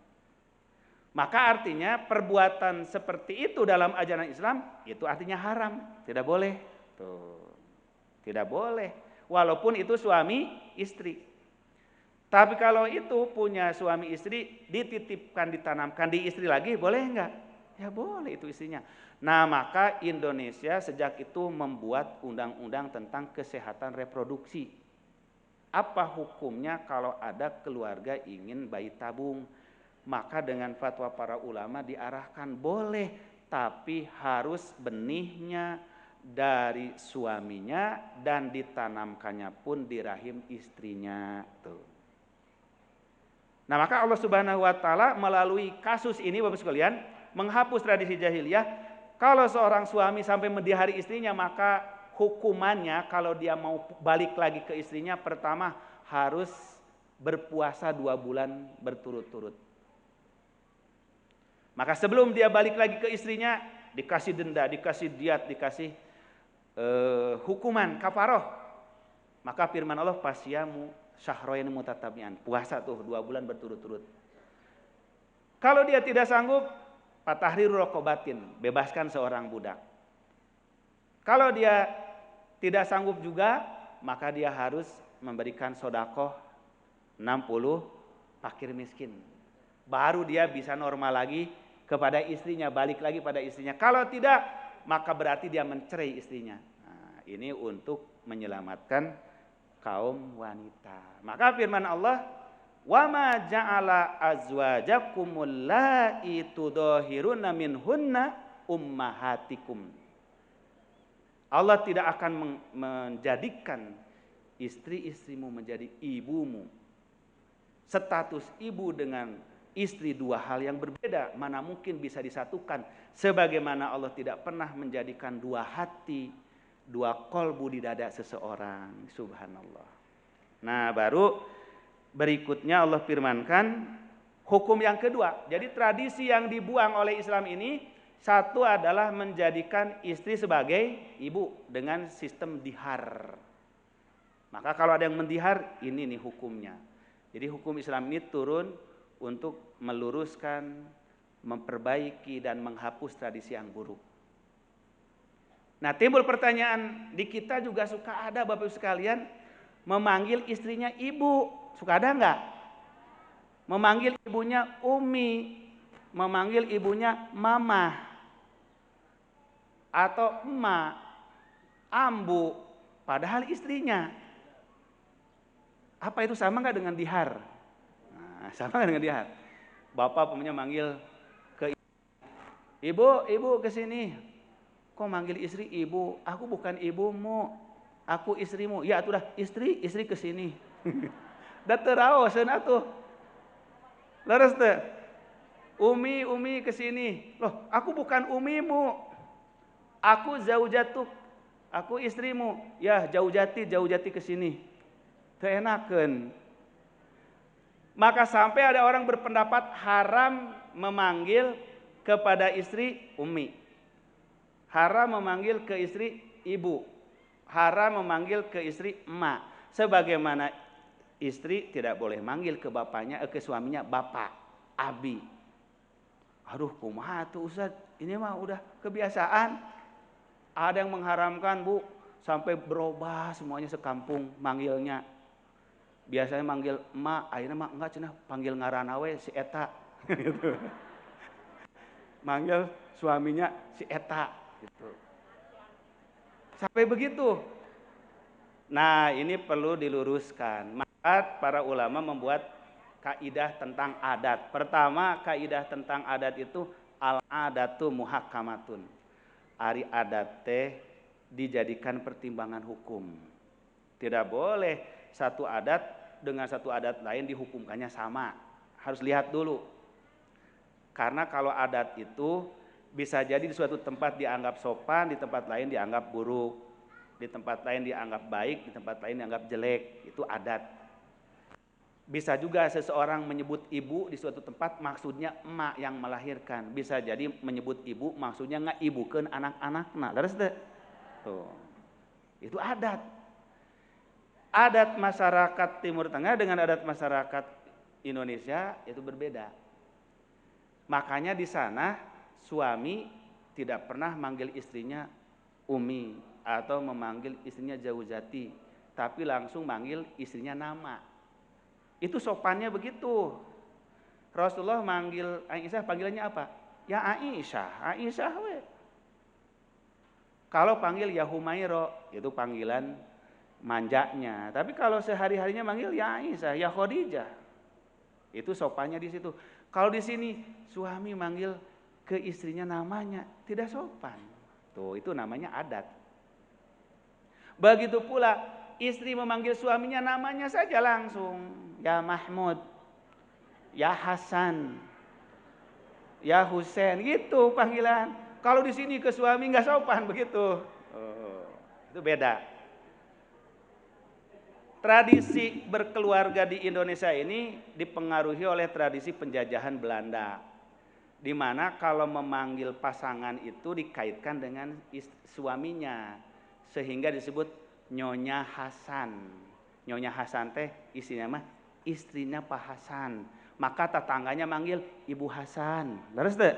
A: Maka artinya perbuatan seperti itu dalam ajaran Islam itu artinya haram, tidak boleh. Tuh. Tidak boleh, walaupun itu suami istri. Tapi kalau itu punya suami istri, dititipkan, ditanamkan di istri lagi, boleh enggak? Ya boleh itu istrinya. Nah, maka Indonesia sejak itu membuat undang-undang tentang kesehatan reproduksi. apa hukumnya kalau ada keluarga ingin bayi tabung? Maka dengan fatwa para ulama diarahkan boleh, tapi harus benihnya dari suaminya dan ditanamkannya pun di rahim istrinya. Tuh. Nah, maka Allah Subhanahu wa taala melalui kasus ini Bapak sekalian menghapus tradisi jahiliyah. Kalau seorang suami sampai mendihari istrinya, maka hukumannya kalau dia mau balik lagi ke istrinya, pertama harus berpuasa 2 bulan berturut-turut. Maka sebelum dia balik lagi ke istrinya, dikasih denda, dikasih diat, dikasih hukuman kafaroh. Maka firman Allah, pasyamu syahrayn mutatabi'an, puasa tuh 2 bulan berturut-turut. Kalau dia tidak sanggup, fatahriru raqabatin, bebaskan seorang budak. Kalau dia tidak sanggup juga, maka dia harus memberikan sedekah 60 fakir miskin. Baru dia bisa normal lagi kepada istrinya, balik lagi pada istrinya. Kalau tidak, maka berarti dia mencerai istrinya. Nah, ini untuk menyelamatkan kaum wanita. Maka firman Allah, wa ma ja'ala azwajakumul lati tudahiruna minhunna ummahatikum. Allah tidak akan menjadikan istri-istrimu menjadi ibumu. Status ibu dengan istri 2 hal yang berbeda, mana mungkin bisa disatukan. Sebagaimana Allah tidak pernah menjadikan 2 hati, 2 kolbu di dada seseorang. Subhanallah. Nah, baru berikutnya Allah firmankan hukum yang kedua. Jadi tradisi yang dibuang oleh Islam ini, satu adalah menjadikan istri sebagai ibu dengan sistem dihar. Maka kalau ada yang mendihar, ini nih hukumnya. Jadi hukum Islam ini turun untuk meluruskan, memperbaiki dan menghapus tradisi yang buruk. Nah, timbul pertanyaan, di kita juga suka ada Bapak Ibu sekalian memanggil istrinya ibu. Suka ada enggak? Memanggil ibunya umi, memanggil ibunya mama atau emak, ambu, padahal istrinya. Apa itu sama enggak dengan dihar? Nah, sama enggak dengan dihar? Bapak punya manggil ke ibu kesini. Kok manggil istri ibu? Aku bukan ibumu, aku istrimu. Ya atuh dah, istri kesini. Da teu raoseun atuh. Leres teu? Umi kesini. Loh, aku bukan umimu. Aku zaujatuk. Aku istrimu. Ya, jauh-jati kesini. Teu enakeun. Maka sampai ada orang berpendapat haram memanggil kepada istri umi. Haram memanggil ke istri ibu. Haram memanggil ke istri emak. Sebagaimana istri tidak boleh manggil ke bapaknya, ke suaminya bapak, abi. Aduh, kumaha tuh Ustaz? Ini mah udah kebiasaan. Ada yang mengharamkan, Bu, sampai berubah semuanya sekampung manggilnya. Biasanya manggil emak, akhirnya mah enggak cenah panggil ngaranna we si eta. Gitu. Manggil suaminya si eta gitu. Sampai begitu. Nah, ini perlu diluruskan. Maka para ulama membuat kaidah tentang adat. Pertama, kaidah tentang adat itu al-adatu muhakkamatun. Ari adat teh dijadikan pertimbangan hukum. Tidak boleh satu adat dengan satu adat lain dihukumkannya sama. Harus lihat dulu. Karena kalau adat itu bisa jadi di suatu tempat dianggap sopan, di tempat lain dianggap buruk, di tempat lain dianggap baik, di tempat lain dianggap jelek. Itu adat. Bisa juga seseorang menyebut ibu di suatu tempat maksudnya emak yang melahirkan. Bisa jadi menyebut ibu maksudnya ngaibukeun anak-anakna. Leres teh? Tuh. Itu adat. Adat masyarakat Timur Tengah dengan adat masyarakat Indonesia itu berbeda. Makanya di sana suami tidak pernah manggil istrinya umi atau memanggil istrinya zaujati, tapi langsung manggil istrinya nama. Itu sopannya begitu. Rasulullah manggil Aisyah panggilannya apa? Ya Aisyah we. Kalau panggil ya Humairo itu panggilan manjanya. Tapi kalau sehari-harinya manggil ya Aisyah, ya Khadijah, itu sopannya di situ. Kalau di sini suami manggil ke istrinya namanya, tidak sopan. Tuh, itu namanya adat. Begitu pula istri memanggil suaminya namanya saja langsung, ya Mahmud, ya Hasan, ya Husain, gitu panggilan. Kalau di sini ke suami nggak sopan begitu. Oh, itu beda. Tradisi berkeluarga di Indonesia ini dipengaruhi oleh tradisi penjajahan Belanda, di mana kalau memanggil pasangan itu dikaitkan dengan suaminya, sehingga disebut Nyonya Hasan. Nyonya Hasan teh istrinya mah istrinya Pak Hasan, maka tetangganya manggil Ibu Hasan. Terus deh.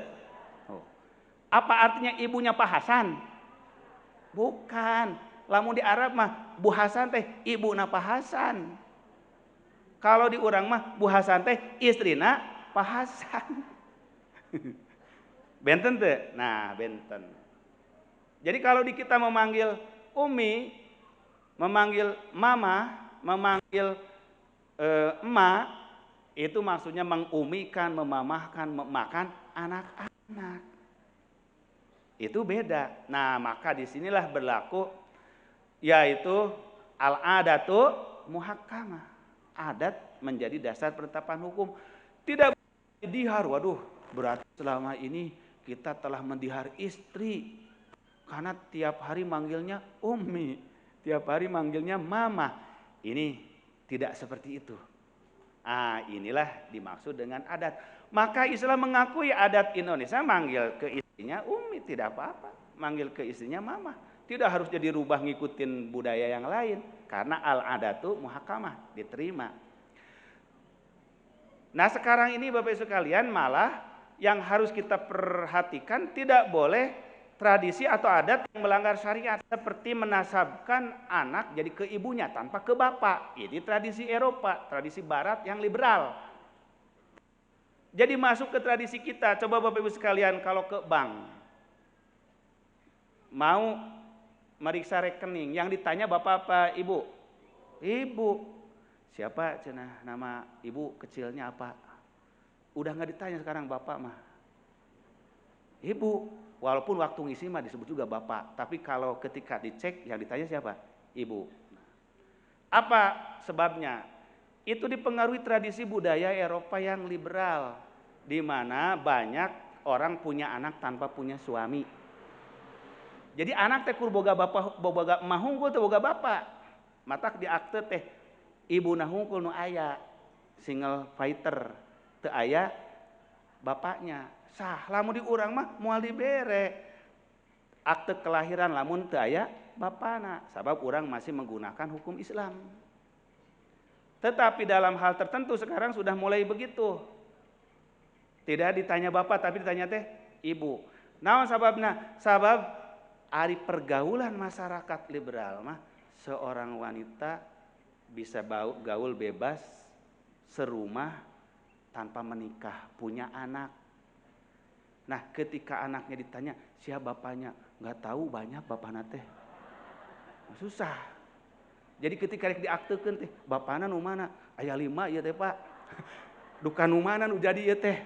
A: Oh. Apa artinya ibunya Pak Hasan? Bukan. Lamun di Arab mah Bu Hasan teh ibu na Pak Hasan. Kalau di urang mah Bu Hasan teh istrina Pak Hasan. Benten teh? Nah, benten. Jadi kalau di kita memanggil Umi, memanggil Mama, memanggil emak, itu maksudnya mengumikan, memamahkan, memakan anak-anak. Itu beda. Nah, maka disinilah berlaku yaitu al-adatu muhakkamah. Adat menjadi dasar penetapan hukum. Tidak didihar. Waduh, berarti selama ini kita telah mendihar istri. Karena tiap hari manggilnya Umi, tiap hari manggilnya Mama. Ini tidak seperti itu. Ah, inilah dimaksud dengan adat. Maka Islam mengakui adat Indonesia, manggil ke istrinya Umi tidak apa-apa, manggil ke istrinya Mama. Tidak harus jadi rubah ngikutin budaya yang lain, karena al-adatu muhakkamah, diterima. Nah, sekarang ini Bapak Ibu sekalian, malah yang harus kita perhatikan, tidak boleh tradisi atau adat yang melanggar syariat, seperti menasabkan anak jadi ke ibunya tanpa ke bapak. Ini tradisi Eropa, tradisi barat yang liberal. Jadi masuk ke tradisi kita. Coba Bapak Ibu sekalian, kalau ke bank mau meriksa rekening, yang ditanya bapak apa ibu? Ibu. Siapa cenah nama ibu kecilnya apa? Udah nggak ditanya sekarang bapak mah. Ibu. Walaupun waktu ngisi mah disebut juga bapak, tapi kalau ketika dicek yang ditanya siapa? Ibu. Apa sebabnya? Itu dipengaruhi tradisi budaya Eropa yang liberal, di mana banyak orang punya anak tanpa punya suami. Jadi anak teh kur boga bapak, boga emah hungkul teh boga bapak. Matak di akte teh ibu nah hungkul nu aya single fighter teu aya bapaknya. Sah, lamun di urang mah moal dibere akte kelahiran lamun teu aya bapana, sabab urang masih menggunakan hukum Islam. Tetapi dalam hal tertentu sekarang sudah mulai begitu. Tidak ditanya bapak tapi ditanya teh ibu. Naon sababna? Sabab ari pergaulan masyarakat liberal mah seorang wanita bisa gaul bebas serumah tanpa menikah, punya anak. Nah, ketika anaknya ditanya siapa bapaknya, nggak tahu banyak bapakna teh. Susah. Jadi ketika rek diaktekeun teh, bapana nu mana? Aya 5 ieu teh, Pak. Duka nu mana nu jadi ieu teh?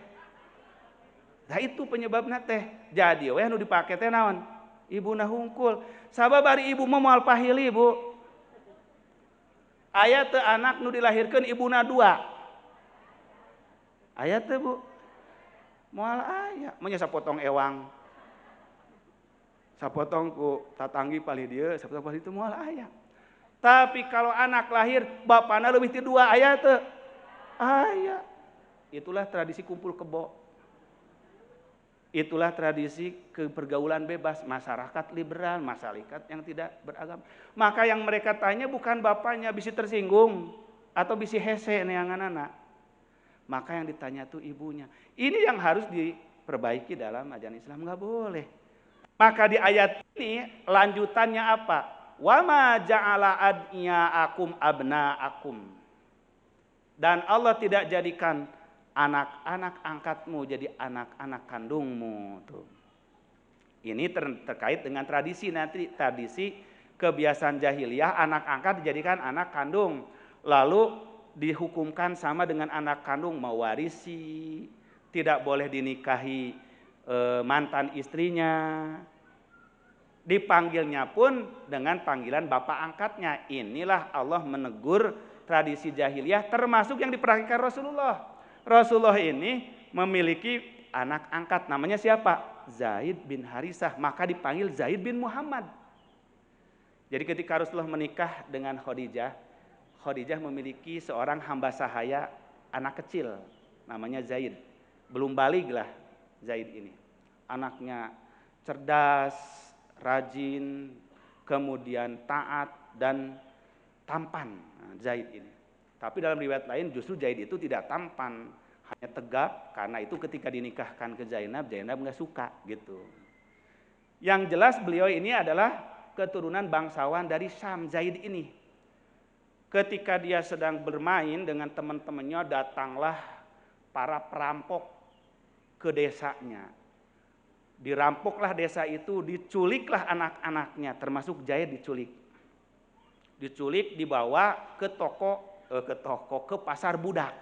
A: Nah, itu penyebabna teh. Jadi we nu dipake teh naon? Ibuna hungkul. Sabab ari ibu mah moal pahili, Bu. Aya teu anak nu dilahirkeun ibuna 2. Aya teu, Bu? Moal aya, nya sapotong ewang. Sapotong ku tatanggi palih dieu, sapotong palih itu moal aya. Tapi kalau anak lahir bapana leuwih ti 2 aya teu? Aya. Itulah tradisi kumpul kebo. Itulah tradisi kepergaulan bebas masyarakat liberal, masyarakat yang tidak beragama. Maka yang mereka tanya bukan bapaknya bisa tersinggung atau bisa hese neanganana. Maka yang ditanya tuh ibunya. Ini yang harus diperbaiki dalam ajaran Islam, nggak boleh. Maka di ayat ini lanjutannya apa? Wa ma ja'ala adniyaakum abnaakum. Dan Allah tidak jadikan anak-anak angkatmu jadi anak-anak kandungmu tuh. Ini terkait dengan tradisi nanti, tradisi kebiasaan jahiliyah anak angkat dijadikan anak kandung. Lalu dihukumkan sama dengan anak kandung, mewarisi, tidak boleh dinikahi mantan istrinya. Dipanggilnya pun dengan panggilan bapak angkatnya. Inilah Allah menegur tradisi jahiliyah termasuk yang diperhatikan Rasulullah. Rasulullah ini memiliki anak angkat, namanya siapa? Zaid bin Harisah, maka dipanggil Zaid bin Muhammad. Jadi ketika Rasulullah menikah dengan Khadijah, Khadijah memiliki seorang hamba sahaya anak kecil, namanya Zaid. Belum baligh lah Zaid ini. Anaknya cerdas, rajin, kemudian taat dan tampan. Nah, Zaid ini. Tapi dalam riwayat lain justru Zaid itu tidak tampan, hanya tegap, karena itu ketika dinikahkan ke Zainab, Zainab nggak suka gitu. Yang jelas beliau ini adalah keturunan bangsawan dari Syam, Zaid ini. Ketika dia sedang bermain dengan teman-temannya, datanglah para perampok ke desanya. Dirampoklah desa itu, diculiklah anak-anaknya, termasuk Zaid diculik. Diculik, dibawa ke ke pasar budak.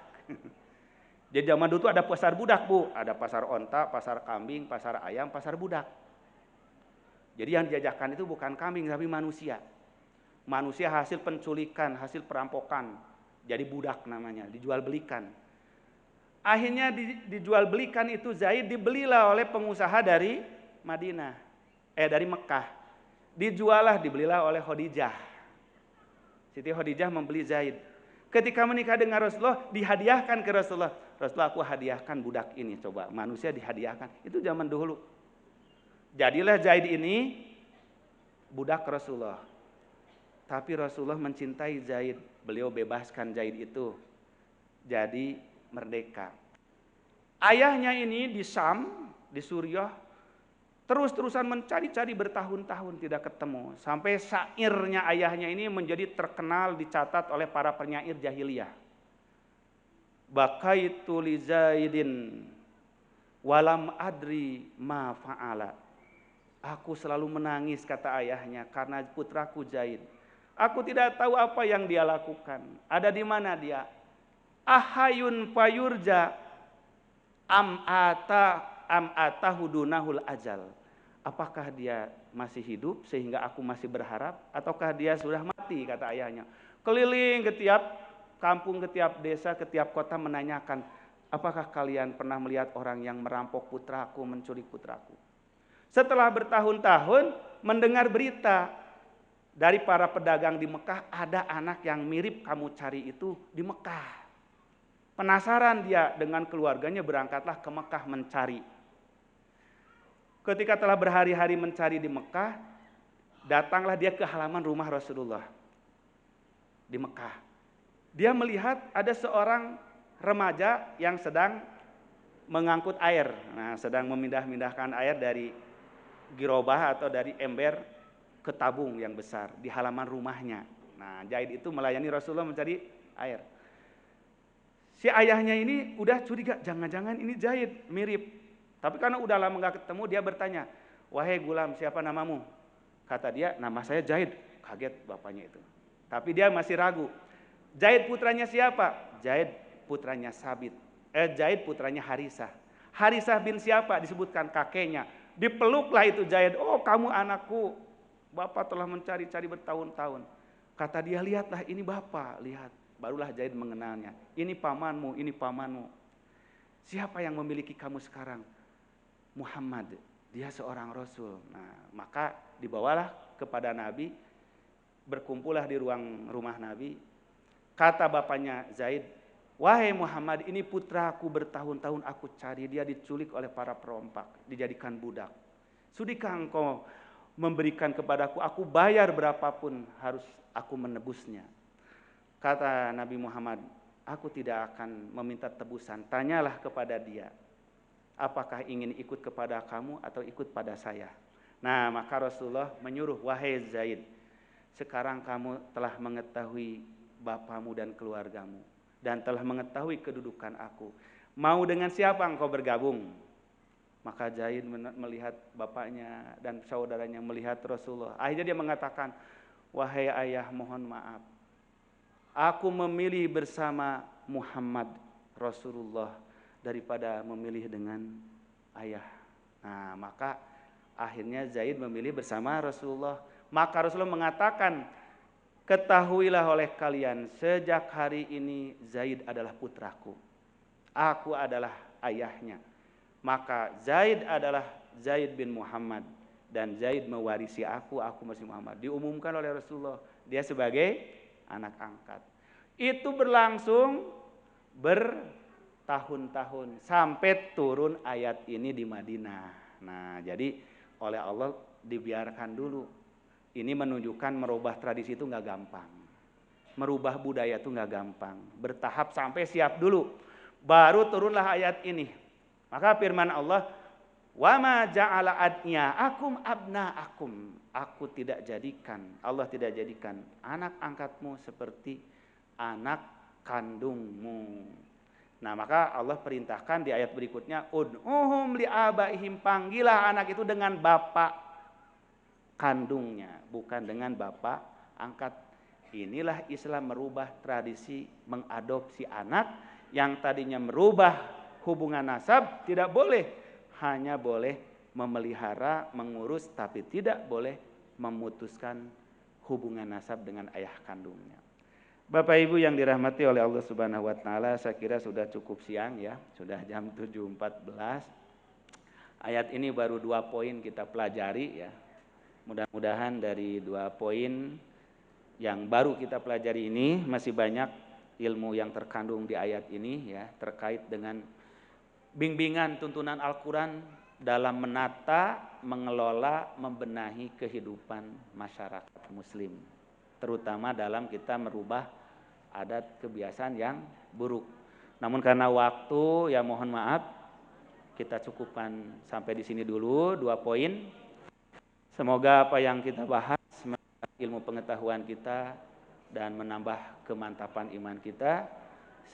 A: Jadi zaman dulu tuh ada pasar budak, Bu. Ada pasar onta, pasar kambing, pasar ayam, pasar budak. Jadi yang dijajakan itu bukan kambing tapi manusia. Manusia hasil penculikan, hasil perampokan. Jadi budak namanya, dijual belikan. Akhirnya dijual belikan itu Zaid dibelilah oleh pengusaha dari Madinah. Dari Mekah. Dibelilah oleh Khadijah. Siti Khadijah membeli Zaid. Ketika menikah dengan Rasulullah, dihadiahkan ke Rasulullah. Rasulullah, aku hadiahkan budak ini, coba manusia dihadiahkan. Itu zaman dulu. Jadilah Zaid ini budak Rasulullah. Tapi Rasulullah mencintai Zaid. Beliau bebaskan Zaid itu. Jadi merdeka. Ayahnya ini di Syam, di Suriah, terus-terusan mencari-cari bertahun-tahun tidak ketemu. Sampai syairnya ayahnya ini menjadi terkenal, dicatat oleh para penyair jahiliyah. Bakaitu li Zaidin walam adri ma fa'ala. Aku selalu menangis, kata ayahnya, karena putraku Zaid. Aku tidak tahu apa yang dia lakukan. Ada di mana dia? Ahayun fayurja am atahudunahul ajal. Apakah dia masih hidup sehingga aku masih berharap, ataukah dia sudah mati, kata ayahnya. Keliling ke tiap kampung, ke tiap desa, ke tiap kota menanyakan, apakah kalian pernah melihat orang yang merampok putraku, menculik putraku. Setelah bertahun-tahun mendengar berita dari para pedagang di Mekah, ada anak yang mirip kamu cari itu di Mekah. Penasaran dia, dengan keluarganya berangkatlah ke Mekah mencari. Ketika telah berhari-hari mencari di Mekah, datanglah dia ke halaman rumah Rasulullah di Mekah. Dia melihat ada seorang remaja yang sedang mengangkut air. Nah, sedang memindah-mindahkan air dari girobah atau dari ember ke tabung yang besar di halaman rumahnya. Nah, Zaid itu melayani Rasulullah mencari air. Si ayahnya ini udah curiga, jangan-jangan ini Zaid, mirip. Tapi karena udah lama gak ketemu, dia bertanya, wahai gulam, siapa namamu? Kata dia, nama saya Zaid. Kaget bapaknya itu. Tapi dia masih ragu. Zaid putranya siapa? Zaid putranya Sabit. Zaid putranya Harisah. Harisah bin siapa? Disebutkan kakeknya. Dipeluklah itu Zaid. Oh, kamu anakku. Bapak telah mencari-cari bertahun-tahun. Kata dia, lihatlah ini bapak, lihat. Barulah Zaid mengenalnya. Ini pamanmu, ini pamanmu. Siapa yang memiliki kamu sekarang? Muhammad, dia seorang Rasul. Nah, maka dibawalah kepada Nabi, berkumpullah di ruang rumah Nabi. Kata bapaknya Zaid, wahai Muhammad, ini putraku bertahun-tahun aku cari, dia diculik oleh para perompak, dijadikan budak. Sudikah engkau memberikan kepadaku, aku bayar berapapun harus aku menebusnya. Kata Nabi Muhammad, aku tidak akan meminta tebusan, tanyalah kepada dia. Apakah ingin ikut kepada kamu atau ikut pada saya? Nah, maka Rasulullah menyuruh, wahai Zaid, sekarang kamu telah mengetahui bapamu dan keluargamu, dan telah mengetahui kedudukan aku. Mau dengan siapa engkau bergabung? Maka Zaid melihat bapaknya dan saudaranya, melihat Rasulullah. Akhirnya dia mengatakan, Wahai ayah, mohon maaf. Aku memilih bersama Muhammad Rasulullah daripada memilih dengan ayah. Nah, maka akhirnya Zaid memilih bersama Rasulullah. Maka Rasulullah mengatakan, ketahuilah oleh kalian, sejak hari ini Zaid adalah putraku. Aku adalah ayahnya. Maka Zaid adalah Zaid bin Muhammad. Dan Zaid mewarisi aku masih Muhammad. Diumumkan oleh Rasulullah, dia sebagai anak angkat. Itu berlangsung bertahun-tahun sampai turun ayat ini di Madinah. Nah, jadi oleh Allah dibiarkan dulu. Ini menunjukkan merubah tradisi itu nggak gampang. Merubah budaya itu nggak gampang. Bertahap sampai siap dulu. Baru turunlah ayat ini. Maka firman Allah, wa ma ja'ala adniyaakum abnaakum. Aku tidak jadikan, Allah tidak jadikan anak angkatmu seperti anak kandungmu. Nah, maka Allah perintahkan di ayat berikutnya, ud'uhum li'abaihim, panggillah anak itu dengan bapak kandungnya, bukan dengan bapak angkat. Inilah Islam merubah tradisi mengadopsi anak yang tadinya merubah hubungan nasab, tidak boleh, hanya boleh memelihara, mengurus, tapi tidak boleh memutuskan hubungan nasab dengan ayah kandungnya. Bapak Ibu yang dirahmati oleh Allah Subhanahu wa taala, saya kira sudah cukup siang ya, sudah jam 7.14. Ayat ini baru 2 poin kita pelajari ya. Mudah-mudahan dari 2 poin yang baru kita pelajari ini masih banyak ilmu yang terkandung di ayat ini ya, terkait dengan bimbingan tuntunan Al-Quran dalam menata, mengelola, membenahi kehidupan masyarakat muslim, terutama dalam kita merubah adat kebiasaan yang buruk. Namun karena waktu, ya mohon maaf, kita cukupkan sampai di sini dulu 2 poin. Semoga apa yang kita bahas menambah ilmu pengetahuan kita dan menambah kemantapan iman kita,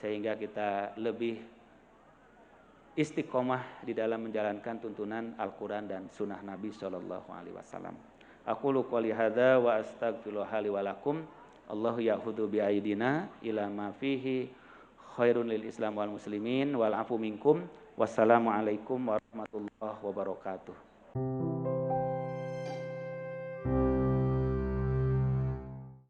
A: sehingga kita lebih istiqomah di dalam menjalankan tuntunan Al-Quran dan Sunnah Nabi Sallallahu Alaihi Wasallam. Aqulu qouli hadza wa astaghfirullah li wa lakum. Allahu ya'khudhu bi aidina ila ma fihi khairun lil Islam wal muslimin wal afu minkum. Wassalamualaikum warahmatullahi wabarakatuh.